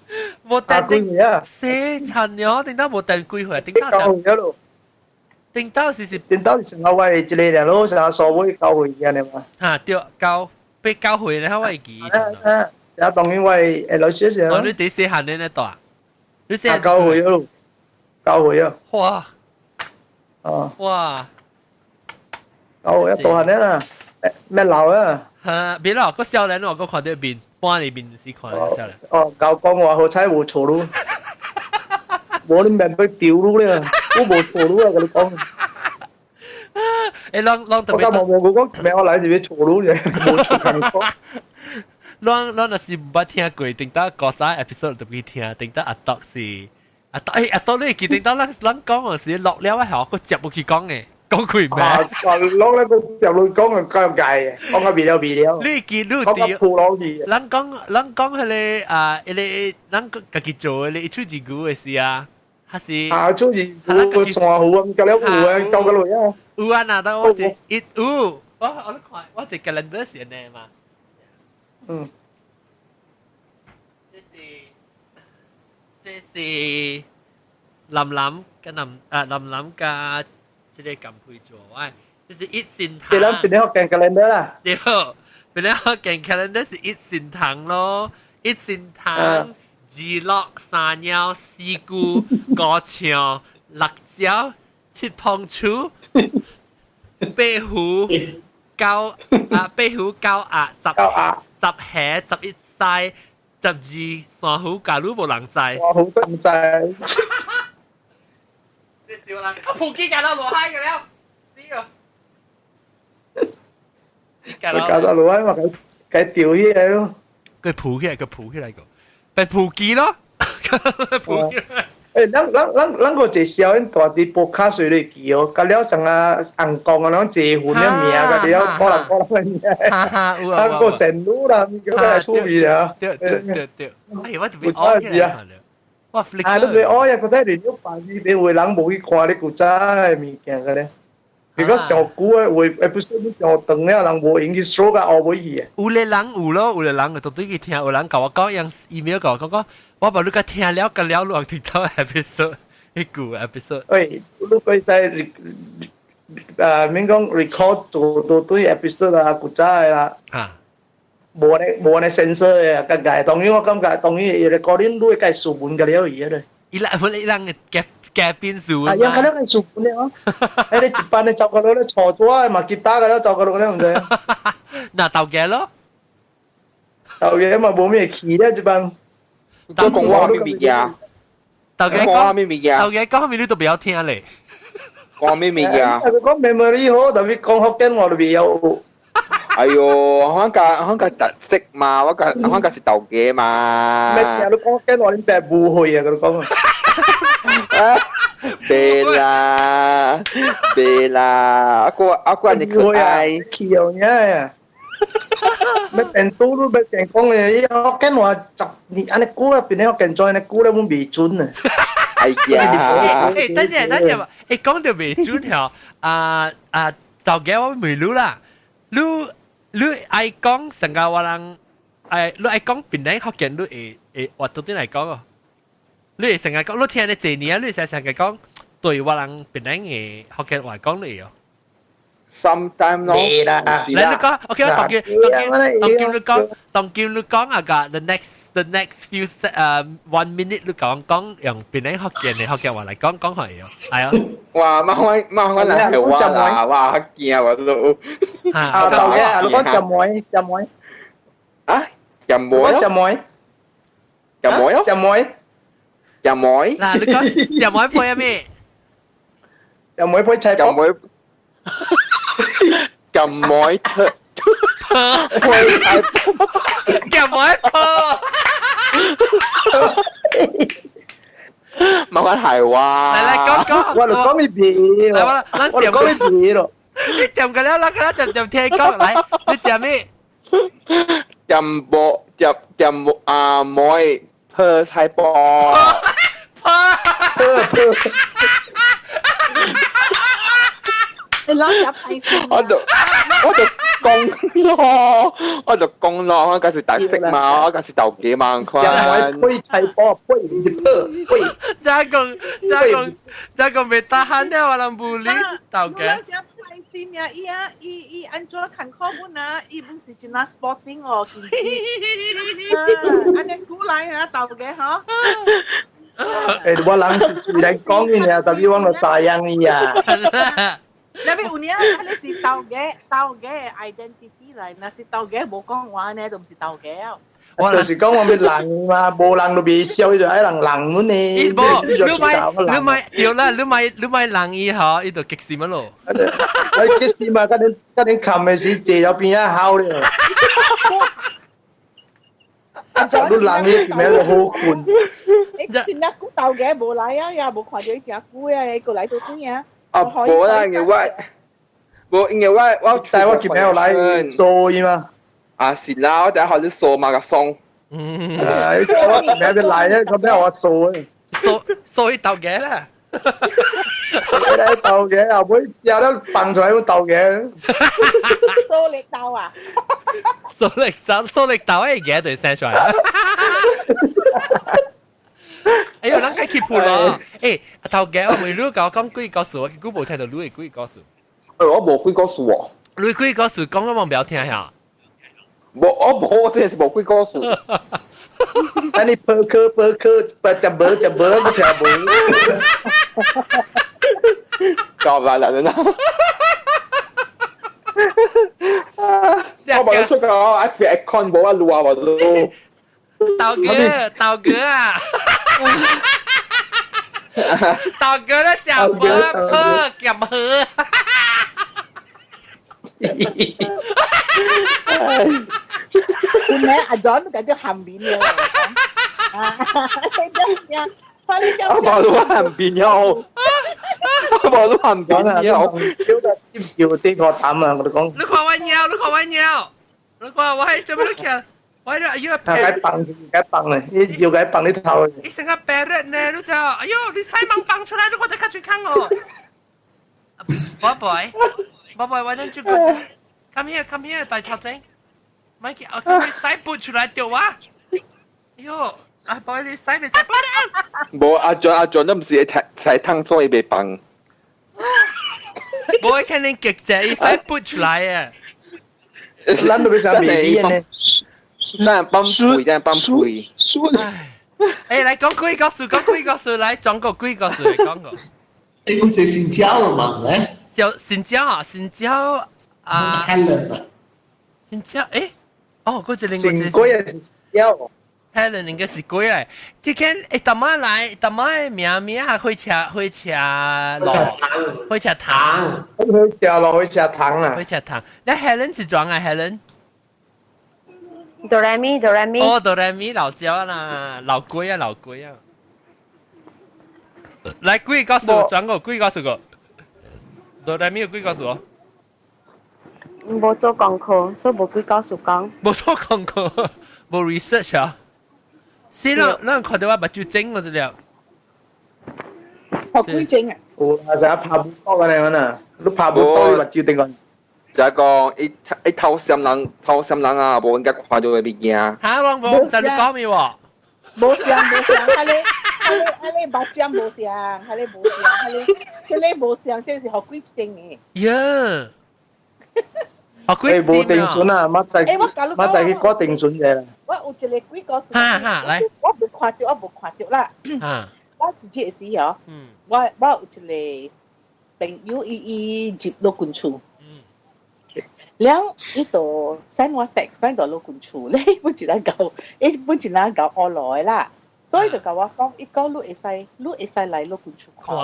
無電幾歲啊？死慘了！點解無電幾歲？點解9歲咯？點解是成個位一個人咯，成個所謂9歲嘅嘛。嚇對9。被教會咧，我會記。啊，當然會老師時候。你第四行呢？度啊？你四教會咯，教會啊。哇！哦。哇！教會一大行啦，咩樓啊？嚇，別啦，個少年我個看到面，半年面是看到少年。哦，教講話好彩冇錯咯，冇你面被掉咯咧，我冇錯咯啊！佢哋講。啷特別，我講咩？我嚟自邊錯咯嘅，冇錯咁講。啷若是唔捌聽過，定得嗰隻 episode 特別聽，定得阿德是阿德你記定得啷講嗰時落了啊，後個接落去講嘅，講佢咩？落咧個接落講嘅尷尬嘅，講個別了。你記你講個鋪攞嘢。啷講佢哋啊，你啷自己做嘅，你出自古嘅事啊，還是？啊，出自古山湖啊，隔了湖啊，夠個類啊。有啊，那到我就有，我看我就 calendar 寫呢嘛。這是林林加這個金配做，喂，這是一線堂。你諗邊啲學緊 calendar 啦？對，邊啲學緊 calendar 是一線堂咯，一線堂、2樂、3幺、4姑、5槍、6椒、7碰醋。壁虎9鴨10蝦11曬12山虎假如無人知，山虎都唔知。你笑啦！我撲機搞到落海嘅了，你搞到落海嘛，佢掉起來咯。佢撲起來個，被撲機咯，撲機。咱個一小人大啲播卡水嚟記哦，隔了上啊紅光啊，咱結婚嘅名，隔了可能嘅名，咱個成路啦，咁個出面啊。對，哎呀，我特別惡嘅，我 flick。啊，都別惡呀，佢睇連咗辦啲俾會人冇去看啲古仔嘅物件嘅咧。如果上古嘅會不是你上長咧，人冇影去數嘅，我冇去嘅。有咧人有咯，有咧人到對佢聽，有人甲我講用 email 甲我講。我把你個聽了個了落聽到 episode 一個 episode。喂，你可以在免講 record 做對 episode 啊，古仔啦。啊。冇呢 censor 嘅，咁解。當然我感覺，當然 recording 都係計數本嘅了嘢咧。伊人嘅變數啊！有嗰啲係數本嘅哦。誒，你一般你就嗰度咧錯咗嘛，吉他嘅咧就嗰度咧唔知。嗱，豆嘅咯。豆嘅嘛冇咩氣咧，一般。都講話咩物件？豆嘅講後面你都不要聽咧。講咩物件？佢講 memory 好，特別講福建話都未有。哎呦，香港特色嘛，我講是豆嘅嘛。咩嘢都講福建話，你白誤會啊！佢講啊。Bella，aku hanya kau. Kiaunya. Mấy bạn tu luôn, mấy bạn con này, cái nào chọc, anh cú là bên này họ cần cho anh cú là muốn bị chun à. Ai da.等陣嘛，講到被chun hả? 就嘅我未รู้啦，你愛講成個話人你愛講邊啲福建，你會話到啲嚟講哦。你會成日講，你聽你幾年，你成日講對話人邊啲嘅福建話講你哦。Sometime 咯，你啦，你講，OK，當叫你講啊個 the next few 1 minute 你講用邊啲福建嘅福建話嚟講係哦，係啊。哇，媽開人係話啦，哇驚我都。啊，豆嘅，你講浸妹。啊，浸妹咯。浸妹。嗱，你講浸妹配啊咩？浸妹配菜脯。浸妹出。配菜脯。浸妹配。媽開係話。嚟講，我哋講咩嘢？我哋講咩嘢咯？你掂緊啦，就聽講嚟，你講咩？浸妹配菜脯。你攞入第先。我就講咯，我嗰時特色嘛，我嗰時豆幾萬塊。浸妹配菜脯，配。再講未打鼾咧，我諗唔理豆嘅。ไอซิม呀อีอันโจละขันข้อมูลนะอีบุญสิจินาสปอร์ติ้งอ๋อกินอันนี้กูไลน์ฮะเต่าแกฮะ我諗住你講完又特別揾個大人呀。แล้วเป็นอุ่นเนี่ยถ้าเรียกสิเต่าแก identity เลยนะสิเต่าแกบอก講話เนี่ย都唔是เต่าแก我就是講我咪人嘛，無人就未笑，就喺人咁呢。你咪掉啦，你咪人以後，呢度激死乜咯？激死嘛！嗰啲琴嘅時借咗邊一口咧。都人嘅名就好悶。你前日估豆嘅冇嚟啊，又冇看到一隻菇啊，你過嚟到邊呀？啊，冇啦，因為我但係我見名嚟做嘛。啊，是啦，我第一學你數嘛個餸。我名就嚟咧，咁咩我數咧？數去豆嘅啦。你豆嘅，後尾有得蹦出嚟個豆嘅。數力豆啊！數力豆係幾對聲出嚟？哎呦，咱該去鋪咯。誒，豆嘅我未錄講幾個數，我估冇聽到錄幾個數。我冇幾個數喎。錄幾個數講咗冇表聽下。我真係是冇幾個數。อันนี้เพอร์จะเบอร์ก็แถวเบอร์จอบละนั่นนะ我บอก出個一隻 icon 冇啊錄啊我都豆哥啊豆哥咧就เก็บมือคุณแม่อาจารย์มันจะทำบินเลย我บอกรู้ว่าทำบินยาว我บอกรู้ทำบินยาว超得尖叫啲我膽啊！我哋講。你看我鳥，你看我係做咩你看？我係要解崩咧，要解崩啲頭。你成個白日呢？你就哎呦，你西蒙蹦出來，你覺得佢最坑我。Boy，why don't you go there? Come here， 大頭仔。咪叫我佢西撥出來掉啊！喲，阿 boy 你西咪西撥啊！冇阿俊都唔是洗湯所以被崩。boy 肯定極正，你西撥出來啊！撚到俾上面啲呢？但崩潰。誒，嚟講幾個數，嚟講個幾個數嚟講個。你講係新疆嘅嘛？咧？新疆啊。Helen 啊。新疆誒？哦，嗰隻另外隻。新疆。Helen 應該是鬼嚟。即間誒，特麼來？特麼名係會吃落，會吃糖。會吃落，會吃糖啊！會吃糖。你 Helen 是裝啊 ？Helen？哆來咪。哦，哆來咪老蕉啦，老鬼啊。來幾個數？裝個幾個數個？哆來咪有幾個數？冇做功課，所以冇幾個數講。冇做功課，冇 research 啊！先啦，咱看到我目睭整我就了。學幾整啊？我成日拍唔多嘅你可能，都拍唔多目睭定個。就係講一偷閃人啊，無應該看到嘅物件。嚇，我就你講咩喎？無相，係你目睭無相，係你無相，係你即係無相，即係學幾正嘅。呀！學幾正冇定準啊，乜第幾個定準嘅啦？我有一個幾個數。嚟。我冇看到啦。我自己時嗬，我有一個朋友伊入老軍處。แล้วอีตัวเส้นว่าแตกไปตัวโลกุนชูเลยปุ่นจีน่าเก่าปุ่นจีน่าเก่าอร่อยล่ะ所以就講話講一個路會使嚟โลกุนชูขอ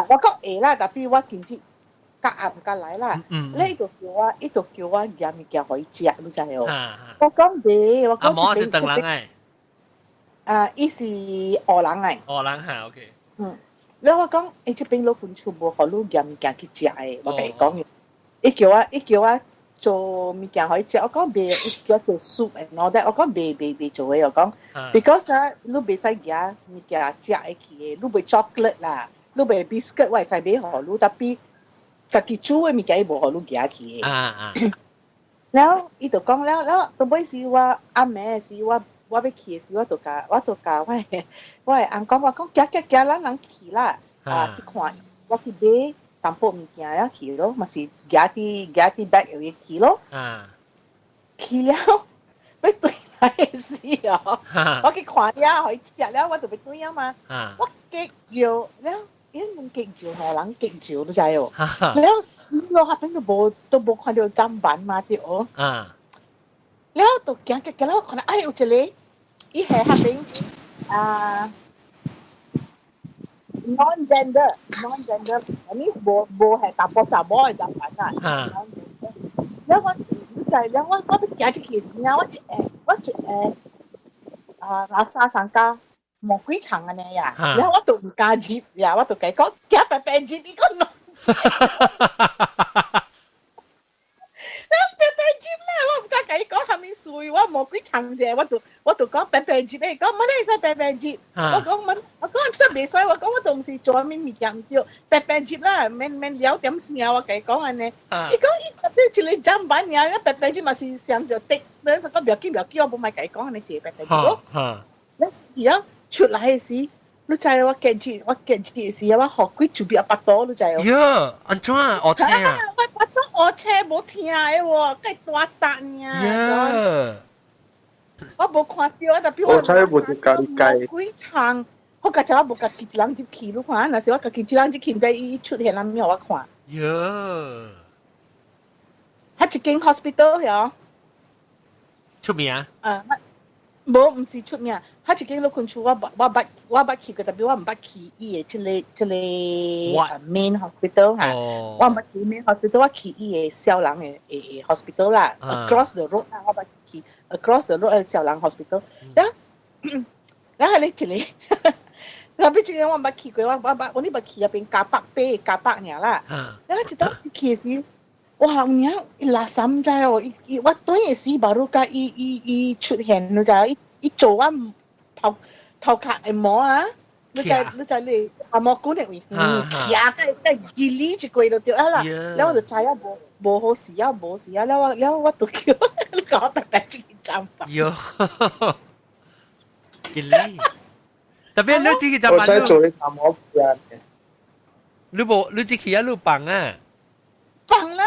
我講啦但係我見住夾硬唔夾嚟啦呢度叫我夾咪夾可以食你知哦我講別我講是鄧人誒伊是荷蘭誒嚇 OK แล้ว我講這邊โลกุนชู冇可路夾咪夾去食誒我同你講伊叫我做物件可以食，我講袂，伊叫我做 soup and all that，我講袂做嘅，我講 ，because 啊，你袂使夾物件食會去嘅，你袂 chocolate 啦，你袂 biscuit，我會使買互你，但係家己煮嘅物件伊無互你夾去嘅。แล้ว伊就講แล้ว到尾時我阿妹時我要去嘅時，我就甲我嘅翁講，我講夾咱人去啦，去看，我去買。淡薄物件了去咯，嘛是夾啲 bag 又要去咯，去了要對來嘅時候，我去看了，可以食了，我就要對啊嘛，我激照了，因為激照荷蘭激照，你知哦，了死咯，下邊都冇看到砧板嘛啲哦，了就行了，可能有一個，伊係下邊non-gender，呢冇係大波雜波嘅雜品啊。แล้ว我就แล้ว我要夾一件事啊，我拉沙上家冇幾長嘅呢呀，แล้ว我都唔加入呀，我都計講夾白白入呢個白白入咧，我唔敢計講下面水，我冇幾長啫，我就講白白入，你講乜你使白白入，我講真未使，我講我同事做咩物件唔對，白白入啦，免了點事啊，我計講安尼，伊講伊特別一個砧板呀，白白入嘛是上着滴，你就講唔要，我冇咪計講安尼借白白入咯，你而家出來嘅時。你知我記住嘅時候，我學幾準備100多，你知哦。呀，安怎啊？我車啊？我車冇聽嘅喎，計大單呀。呀，我冇看到，特別我車冇幾長，我家陣我冇家己一人入去，你看，那時我家己一人入去，但伊出現啦，唔要我看。呀，喺一間 hospital 呀。出名啊？冇，唔是出名。佢一間老群處，我捌去過，特別我唔捌去伊嘅即個 main hospital 嚇。我唔捌去 main hospital，我去伊嘅小人嘅 hospital 啦。Across the road 啦，我捌去 across the road 嘅小人 hospital。然後你一個，特別一個我唔捌去過，我呢捌去入邊加百爾啦。然後一到去時。哇！你睇伊拉三仔哦，我對嘅時baru甲伊出現，你知？伊做我頭殼嘅毛啊！你知你阿毛管嘅位，徛個伊哩一過就對啦。แล้ว我就知啊，無好事啊，แล้ว我就叫你講白白去砧板。喲，伊哩，特別你自己砧板。我在做你阿毛嘅。你自己一路綁啊？綁啦，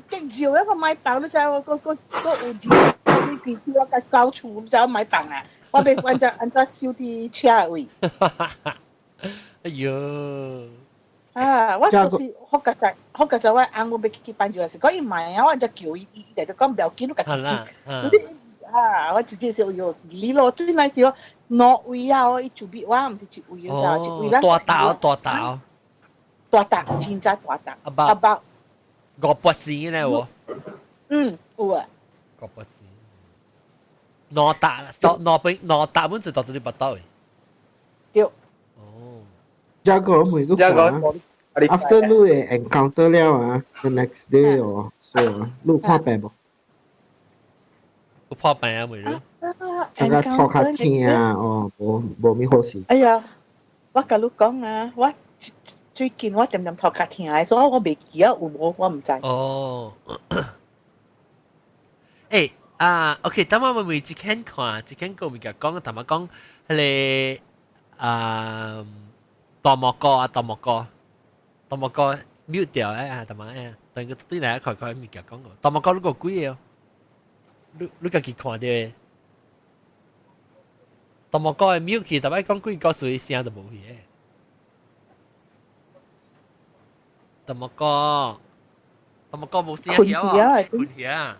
極少一個買綁，你知我個有字，佢叫我個教處就買綁啊！我俾按照燒啲車位。哎呦！我就是好個就我啱我俾佢搬住嘅時，嗰陣買啊，我就叫伊哋就講唔要緊，你個自己我直接是有理咯，對那時候挪位啊，伊準備我唔是一位啊，一位啦。大膽，真真大膽。about 500錢咧喎。有啊。500錢。攞達本就到你不到誒。對。哦。一個每個講，after 你會 encounter 了啊 ，the next day 哦，所以你怕病冇？我怕病啊，每日。大家拖下天啊，哦，冇咩好事。哎呀，我甲你講啊，我最近我點頭殼聽嘅，所以我未記得有冇，我唔知。哦，OK， 等我咪只看看，只看個咪講講，同埋講係大木哥啊，大木哥 mute 掉啊，同埋等個對嚟看看咪講講個，大木哥呢個幾嘢？你家己看啲，大木哥嘅 mute 其實同埋講幾個水聲都冇嘢。大木哥冇聲嘅啊，困起啊！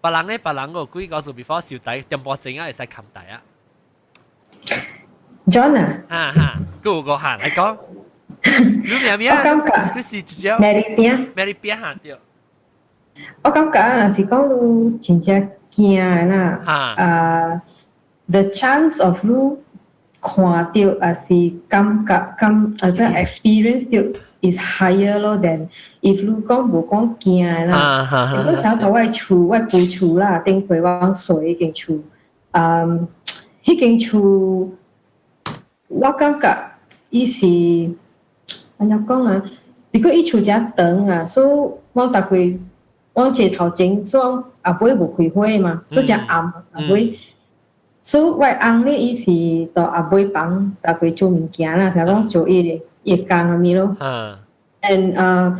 別人咧，別人個幾個數 before 小弟點播正啊，會使冚底啊。John 啊，佢個行嚟講，你明咩啊？佢是主要 Mary 邊行掉。我感覺啊，是講你真正驚嘅啦。The chance of 你看到啊是感覺啊即 experience 到 is higher 咯，than if 你講無講驚嘅啦。如果想到我厝，我搬厝啦，頂回往水間厝，迄間厝，我感覺伊是安怎講啊？如果伊厝真長啊，所以我逐回。我這頭前所阿妹無開花嘛，所以只暗阿妹，所以我翁咧伊是到阿妹房，逐個做物件啦，就講做伊個工咁咪咯。and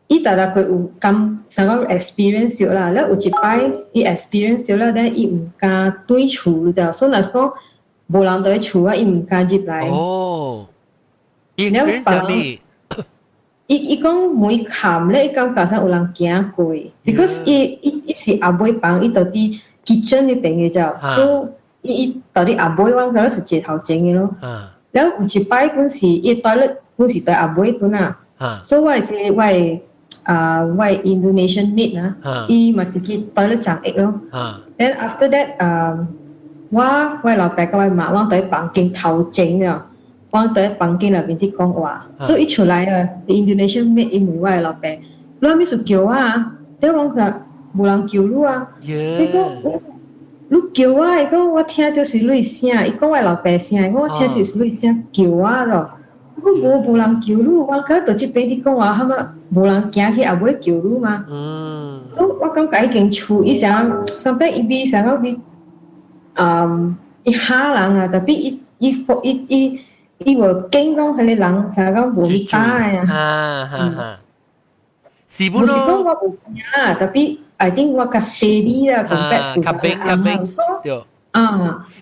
伊逐個有咁，就講 experience 咗啦，แล้ว有一擺伊 experience 咗啦，但伊唔敢對厝就，所以若講無人對厝啊，伊唔敢入來。哦，伊 experience 係咩？伊講每坎咧，伊感覺上有人行過 ，because 伊是阿妹房，伊到啲 kitchen 嗰邊嘅就，所以伊到啲阿妹灣嗰是街頭整嘅咯。แล้ว有一擺嗰時，伊對咧嗰時對阿妹嗰啊，所以我Indonesian maid 啊，伊咪自己對咧長益咯。Then after that，我老爸跟我媽，我對房間頭整啊。我喺房間入邊啲講話，所以一出來啊 ，Indonesian maid 伊問我嘅老爸，你咩事叫我啊？你講佢冇人叫你啊？你講你叫我，伊講我聽到是你聲，伊講我老爸聲，我聽是你聲叫我咯。我冇人叫你，我講到這邊啲講話，係咪冇人行去也會叫你嘛？所以我感覺已經處，伊想上邊伊邊想講佢，伊嚇人啊，特別伊無驚講佢哋人就係講冇打啊，是不咯？唔是講我冇驚啦，特別 I think 我較 steady 啦，compared to 較冰對。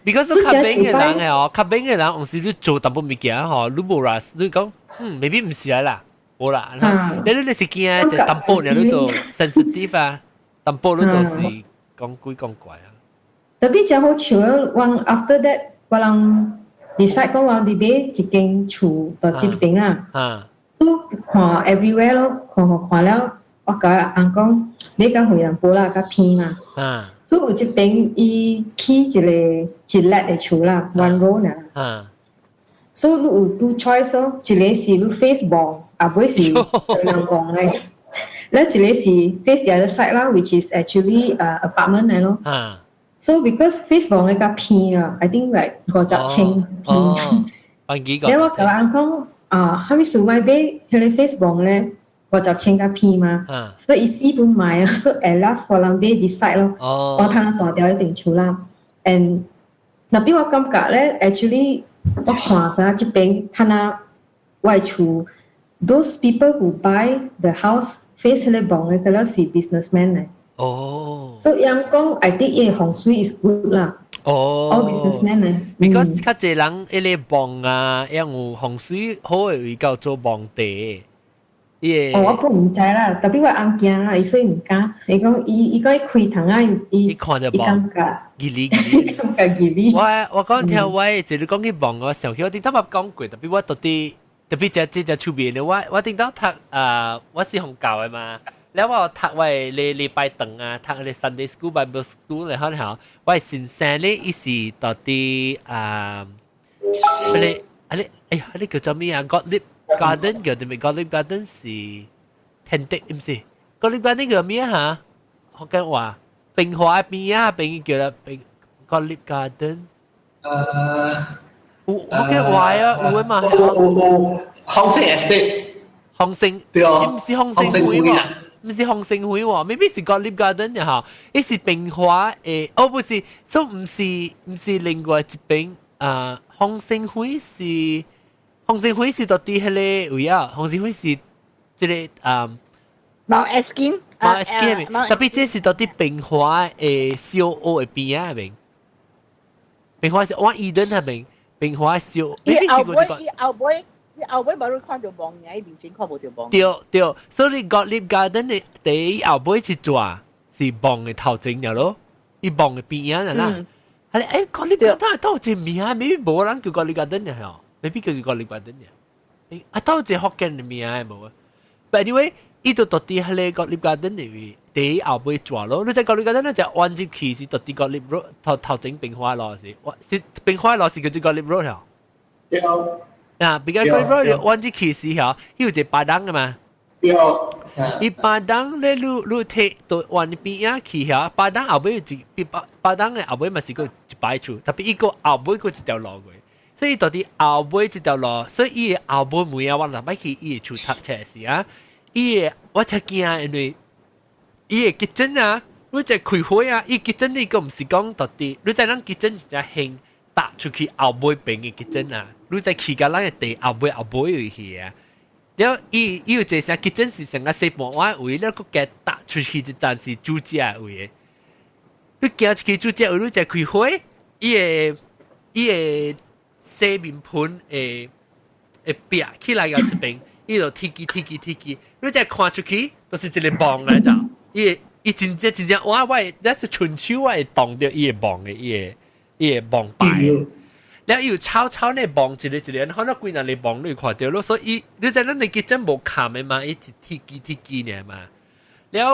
because 較冰嘅人係哦，較冰嘅人，有時你做淡薄物件嗬，你無啦，你講未必唔是啦，冇啦，你是驚就淡薄，你都 sensitive 啊，淡薄你都是講鬼講怪啊。特別就好笑啊！我 after that 我人。decide 講話你買一間厝到這邊啦，所以看 everywhere 咯，看了，我甲人講，你甲會人報啦，甲偏嘛，所以有這邊伊起一個嘅厝啦 ，one row 啦，所以你有 two choice 咯，一個是你 face 望，啊唔是人望嘅，แล้ว一個是 face the other side 啦 ，which is actually apartment 嚟咯。So because Facebook 嘅片啊 ，I think like 50千片。你我就講係咪數買俾佢哋 Facebook 咧50千嘅片嘛？所以資本買啊，所以 at last 我諗俾 decide 咯。我睇下大條一定出啦。And 特別我感覺咧 ，actually 我看下這邊睇下外厝 ，those people who buy the house face 佢哋幫嘅，佢哋是 businessman 嚟。所以人講 I think 伊風水 is good 啦。all businessman 咧。because 較濟人伊咧幫啊，有風水好嘅位較做幫地。我都唔知啦，特別我翁驚啊，伊所以唔敢。伊講伊講伊開窗啊，伊看着感覺。感覺吉利。我講聽我就你講起幫我想起我頂頭捌講過，特別我到底特別只出面咧，我頂頭讀我是紅教嘅嘛。แล้วว่าทักไว้เลยไปตึงอ่ะทักเลย Sunday School Bible School เลยเขาเนี่ยไว้สินแสเลยอีสีต่อตีอะไร叫做咩啊 Godlip Garden 叫做咩 Godlip Garden 是 Tentic 唔是 Godlip Garden 叫咩ฮะเขา講話冰華邊啊邊叫啦冰 Godlip Garden 我嘅話啊，有啊嘛，有紅星 estate，紅星，對啊，唔是紅星會喎，唔是紅星會喎，maybe 是 Gottlieb Garden 嘅嚇，呢是冰花誒，哦不是，所以唔是另外一邊紅星會是到底迄個位啊，紅星會是即個Mount Erskine，特別這是到底冰花誒 COO 嘅邊啊邊，冰花是往Eden那邊。冰花燒，伊後尾冇看到望嘅，面前看冇到望。對，所以 Gottlieb Garden 嘅第一後尾一抓是望嘅頭前嘅咯，伊望嘅邊啊啦。係誒 Gottlieb Garden 到一名啊，未必冇人叫 Gottlieb Garden 嘅係，未必叫 Gottlieb Garden 嘅。啊，到一福建嘅名係冇啊。But anyway，伊都到底係 Gottlieb Garden 嘅第一後尾抓咯。你在 Gottlieb Garden 咧就彎入去是到底 Gottlieb Road 頭前冰花路是冰花路是叫做 Gottlieb Road 啊。對。啊，比較 Gottlieb Road 彎入去時候，伊有一巴檔嘅嘛。對。伊巴檔咧，你睇到彎邊啊去遐，巴檔後尾有一巴檔嘅後尾嘛是個一擺處，特別伊個後尾個一條路嘅，所以到底後尾一條路，所以伊後尾每啊我若擺去伊嘅厝讀冊時啊，伊嘅我才驚，因為伊嘅kitchen啊，你在開會啊，伊kitchen你個唔是講到底，你在咱kitchen是只興搭出去後尾邊嘅kitchen啊，你在去到咱嘅地後尾有去啊。แล้วอีอยู่เจสักกิจจันสิสังกัดเซปมว่าอุ้ยแล้วก็แกตัดชุดที่จันสิจูเจียอุ้ยแล้วแกที่จูเจียอุ้ยจะคุยหวยอีเซบินพุนเปียขี้ลายเอาจะเป็นอีโดทีกีแล้วจะ看出去都是一个棒来着อี真正哇喂那是春秋啊當到伊個棒嘅伊個棒牌แล้วอยู่抄ในบอง一個เขาน่ากุยนั่นในบองนี่ขวดเดียวแล้ว所以你在那你กิจ冇ขาไหมมาอีทีกีเนี่ยมาแล้ว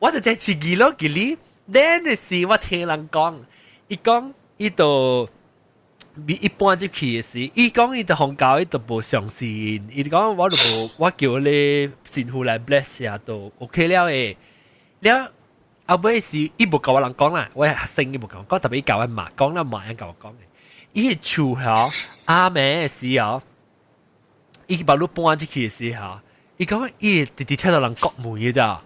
ว่าจะใจชีกีแล้วกี่ลิเด่นสิว่าเทลังกองอีตัวมี一般就去嘅事อี講อีตัวของเก่าอีตัว冇相信อี講我都冇我叫你神父來 bless 下都 OK 了誒แล้ว後尾是อี冇教我人講啦我係聖อี冇教我特別教我媽講啦媽人教我講嘅伊厝吼阿妹嘅時候，伊把路搬出去嘅時候，伊講伊直直聽到人割門嘅咋，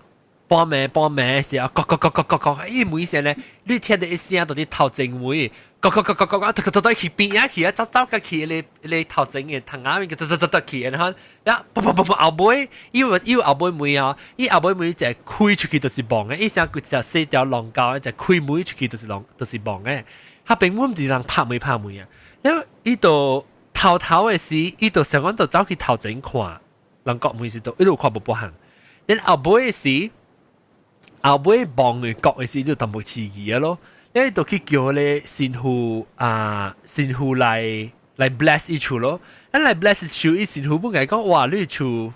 搬咩嘅時候，割，伊門聲咧，你聽到一聲到啲頭前門，割，到去邊啊去啊，走個去你頭前嘅頭啱嘅，走去，然後後尾，伊後尾門啊，伊後尾門就係開出去就是棒嘅，伊聲佢就四條浪膠就開門出去就是棒嘅。他並唔係人拍門啊，因為呢度頭嘅時，呢度成日都走去頭前看，人國門時度一路看冇行，然後尾嘅時，後尾望嘅國嘅時就淡薄刺激嘅咯，因為都去叫你神父嚟 bless 一處咯，一嚟 bless 一處，神父本嚟講哇呢處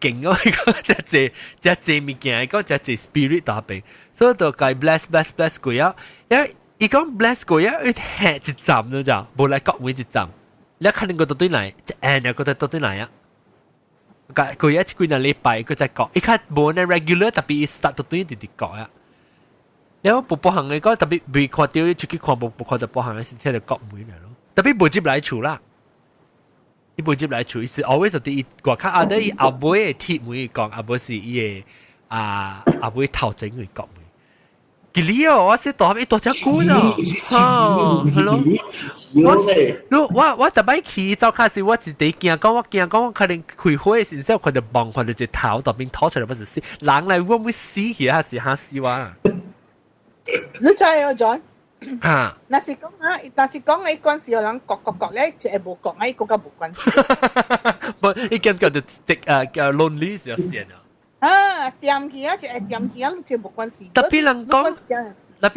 勁咯，講只物件，講只 spirit 打邊，所以就該 bless 佢啊，因為伊講 bless 過呀，一下一站咯咋，無來國會一站，你看能夠到對嚟，一按又覺得到對嚟啊，過呀一幾日禮拜佢再講，一看無呢 regular，特別一 start 到對啲講啊，然後步行嘅講特別未看到出去看步看到步行嘅時聽到國會嚟咯，特別無接來處啦，伊無接來處，伊是 always 就啲國卡啊，啲後尾嘅鐵門講，後尾是伊嘅後尾頭前嘅國會。幾哦，我是大一大隻股啊，係咯，我特別去走開始，我自己驚講，我可能開會嘅時候，佢就望佢哋隻頭特別拖出嚟，不是死，人嚟會唔會死嘅？還是嚇死哇！你知啊，John？啊，那是講你嗰陣時有人割咧，就係冇割，嗰個冇關係。唔，你感覺就叫 lonely 就先啊。掂起啊，就係掂起啊，就冇關係。特別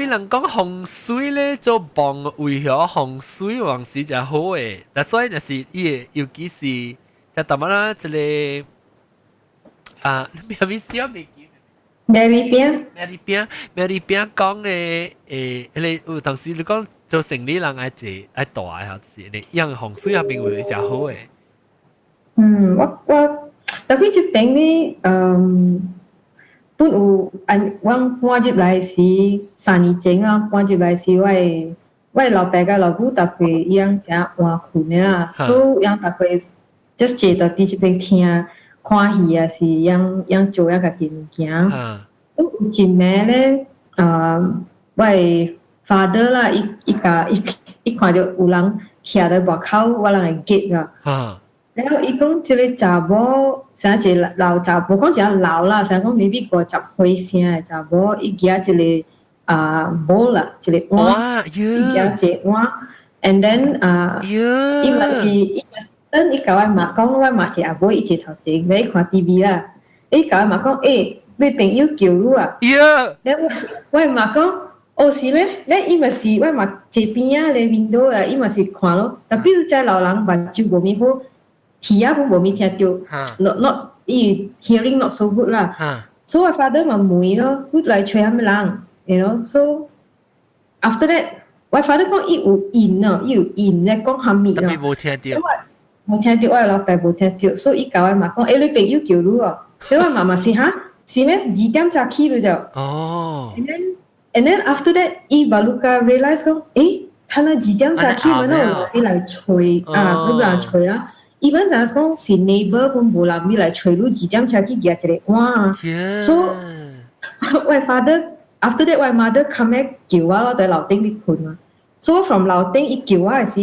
人講洪水咧，做幫為咗洪水往時就好誒，但所以就是伊尤其是就特乜啦，即係咩意思啊？未記。Mary Pian 講嘅你有當時你講做城里人愛大啊，就是你養洪水入邊會就好誒。我。特別這邊呢，本有我搬入來時3年前啊，搬入來時我我老爸甲老母大概伊样只换混的啦，所以样大概 just 坐到伫这边听看戏啊，是样做样家己物件。有一暝咧，我的 father 啦，伊看到有人徛在外口，我人会激啊。然后伊讲即个查某，啥一个老查某，讲一个老啦，啥讲 maybe 50岁生的查某，伊举一个帽啦，一个碗，伊举一个碗 ，and then 伊嘛是等伊甲我妈讲，我妈是阿妹，伊坐头前，来看 TV 啦。伊甲我妈讲，你朋友叫你啊？然后我妈讲，哦是咩？那伊嘛是我妈坐边啊，咧 window 啊，伊嘛是看咯。但比如在老人目睭无咪好，耳啊无咪听到 ，not 伊 hearing not so good 啦。所以我 father 嘛问咯，你来找啥物人 ？You know， so after that， 我 father 講伊有印咯，伊有印咧講啥物咯。但係冇聽到。冇聽到，我老爸冇聽到，所以伊教我媽講，你朋友叫你哦。所以我媽媽是哈，是咩？2點早起了就。哦。And then after that，伊巴魯卡 realize 講，他那2點早起嘛，那伊來吹啊，佢來吹啊。伊本陣講是 neighbor 本無人咪來吹你2點早起舉一個碗啊。So， 我 father after that， 我 mother come back 叫我咯，在樓頂啲困啊。So from 樓頂伊叫我時，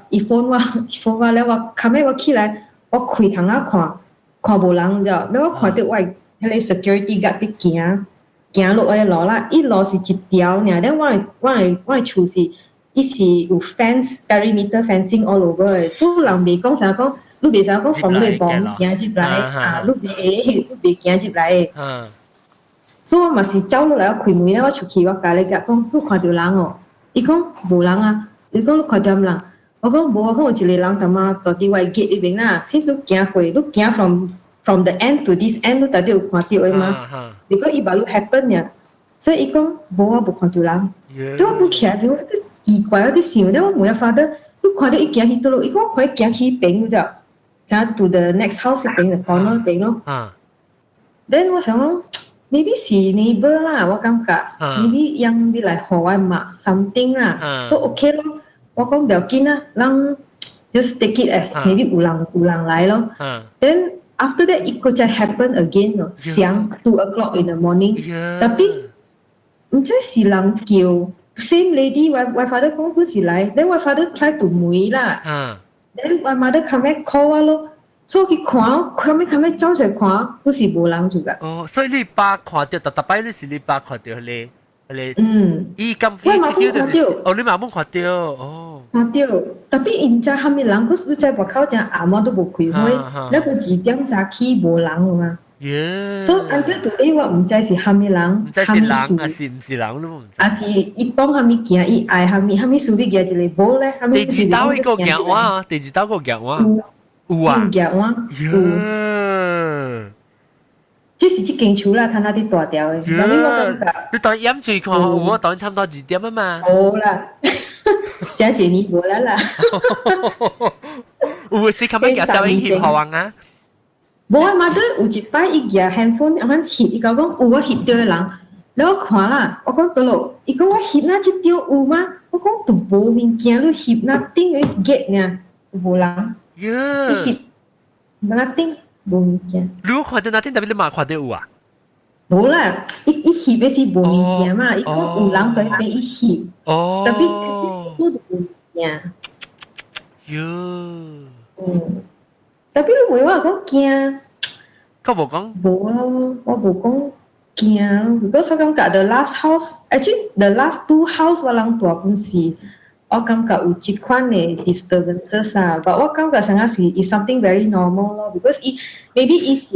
伊phone我咧，我後尾我起來，我開窗仔看無人咗，แล้ว我看到我迄個 security guard 伫行落去路啦，伊路是一條爾，咧我的厝是伊是有 fence perimeter fencing all over 嘅，所以人袂講啥講，你袂啥講from 你房行入來啊，你袂行入來嘅。所以我嘛是走落來，我開門咧，我出去我家咧講，你看到人哦。伊講無人啊，伊講你看到人，我講無，我講有一個人淡仔到啲我 gate 裏邊啦，先你行過，你行 from the end to this end， 你到底有看到嘅嘛？如果伊話你 happen 呀，所以伊講無我無看到人，你我唔起來，我奇怪，我啲想咧，我冇一發得，你看到伊行去倒路，伊講可以行去邊就，就 to the next house 邊就講咯邊咯。then 我想講。maybe 是 neighbor 啦，我感覺 maybe 讓你來互我罵 something 啦，所以 OK 咯。我講唔要緊啦，咱 just take it as maybe 有人來咯。Then after that it could just happen again 咯，響 2 o'clock in the morning， tapi 唔知是人叫 same lady， 我 father 講佢是來 ，then 我 father try to 問啦，then 我 mother come back call 我咯。所以佢看咩走出來看，不是無人做噶。哦，所以你爸看到，特別你是你爸看到佢，伊咁，我嘛冇看到。哦，你嘛冇看到，哦。看到，特別因在下面人，佢在外口正阿媽都無開開，那個2點早起無人嘛。所以 until today 我唔知是下面人，唔知是人啊，是唔是人都唔知。啊是，伊講下面行，伊愛下面樹邊行一個帽咧，下面第二道一個行話啊，第二道個行話。有啊，有。即是即間厝啦，睇下啲大條嘅。你當飲醉看，我當差唔多2點啊嘛。冇啦，真係你冇啦啦。有時咁樣夾手影翕好玩啊？冇啊，媽都有一擺伊夾 handphone， 啱翕，伊講有我翕到嘅人，然後我看啦，我講到咯，伊講我翕那一條有嗎？我講都冇物件，你翕那頂嘅 get 呢，冇人。nothing 冇物件。你有看到 nothing， 但係你嘛看到有啊？冇啦，伊翕嘅是冇物件嘛，伊講有人喺邊伊翕，特別都冇物件。特別你問我講驚，佢冇講。冇咯，我冇講驚。如果我感覺 the last house，actually the last 2 house 我人大本是。我感覺有這款嘅 disturbances 啊，但我感覺上下是 is something very normal 咯 ，because maybe is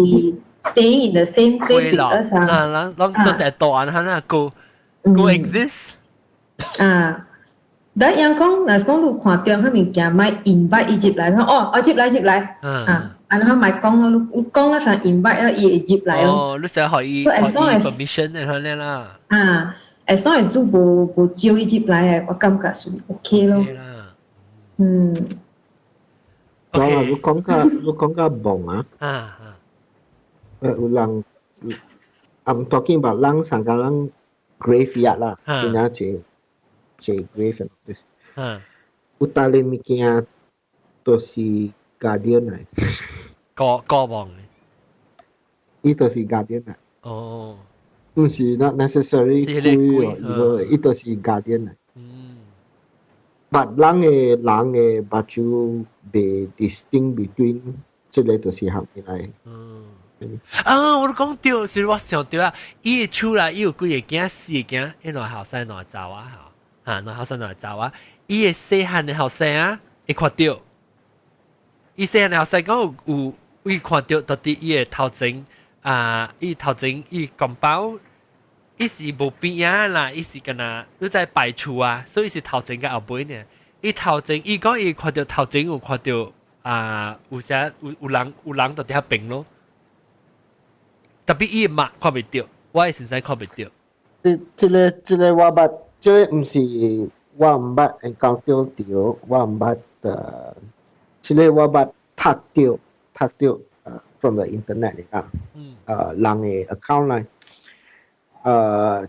staying in the same place with us 啊。啊，咱做隻大人嚇那個 exist。啊，但樣講，若是講你看到佢物件，咪 invite 伊入來，哦，我入來，啊，然後咪講咯，你講啦，想 invite 啦，伊會入來咯。哦，你想可以 permission 咁樣啦。啊。as long as 你無招伊入來嘅，我感覺是 OK 咯。咁你講個夢啊？有人 I'm talking about 人上個人 graveyard 啦，真係 grave and this อุตาเลมิเกียตัวสี guardian ไหนก็มองอีตัวสี guardian ไหนไม่ใช่ not necessary คุยอีตัวสี guardian ไหนบัดหลังบัดจูเบ distinct between 这类ตัวสีหักอะไร我都讲对，是我想对啊！伊出来，伊有几个囝四个囝，伊两后生两查啊，两后生两查啊，伊个细汉的后生啊，会看到，伊细汉的后生讲有伊看到到底伊个头前伊头前伊公包，伊是无变啊啦，伊是干那你在摆厝啊，所以是头前甲后尾呢。伊头前伊讲伊看到头前有看到有啥有人到底遐病咯。特别伊嘛看袂到，我先生看袂到。这个我捌，这个唔是我唔捌encounter到，我唔捌这个我捌讀到from the internet 嚟講，人嘅 account 嚟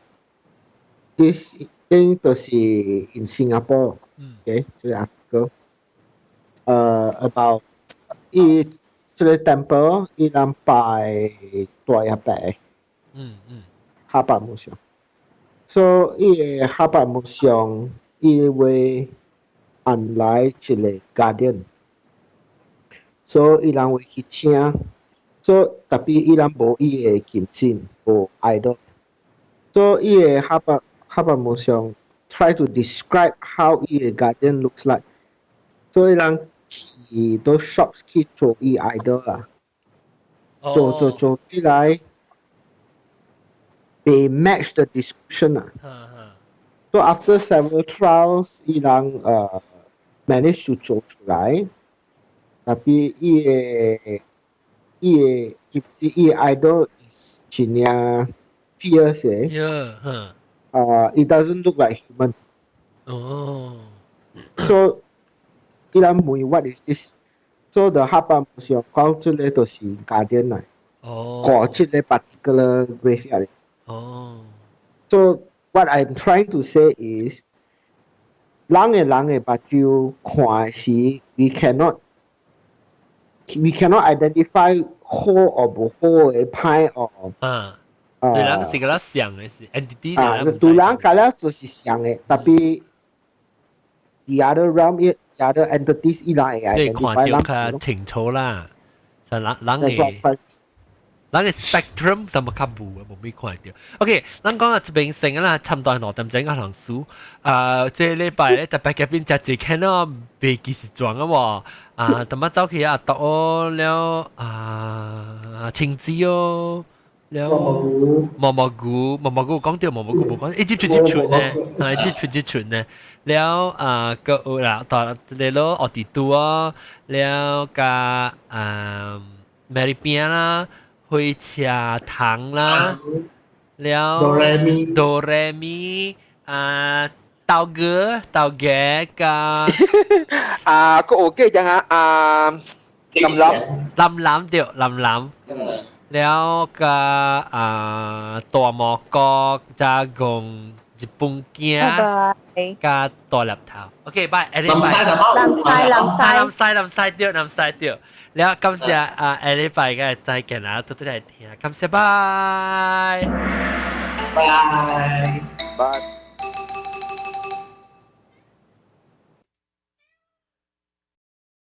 ，this thing 就是 in Singapore， okay， 這個 article，about 這個 temple 伊人拜大一拜，哈巴木像，所以個哈巴木像伊會安來一個 guardian， 所以伊人會去請，所以特別伊人無伊個金身無 idol， 所以伊個哈巴木像 try to describe how 伊個 guardian looks like， 所以人去到 shops 去做伊 idol 啊，做起來被 match the description 啊。So after several trials， 伊人manage to 做出來，但係伊個 idol is 真係 fierce 嘅。It doesn't look like human. So 伊人問 what is this？ So the 哈巴木像講出嚟就是 guardian 嚟，過出嚟 particular graveyard 嚟。So what I'm trying to say is， 人嘅目睭看時 we cannot identify 好或無好嘅歹或對人是個啦像嘅是 entity 嚟。對人個啦就是像嘅，特別 the other realm。The other entities 伊拉會 identify 你看到較清楚啦，就人嘅 spectrum 就冇較無咩看到。OK， 咱講啊這邊成啦，差唔多係6點鐘行書。這禮拜咧特別嘅邊只看到未幾時裝啊喎，咁啊走去啊讀了青枝哦。了毛毛菇講到毛毛菇冇講，一接出呢，一接出呢。了個有啦，到嚟咯，我哋度啊，了個Mary 邊啦，去茶糖啦，了哆來咪豆哥個個有幾隻藍對藍。了個大毛哥加共日本鏡加大粒頭 ，OK， 拜，南西對，了感謝下禮拜嘅再見啦，多啲嚟聽，感謝，拜。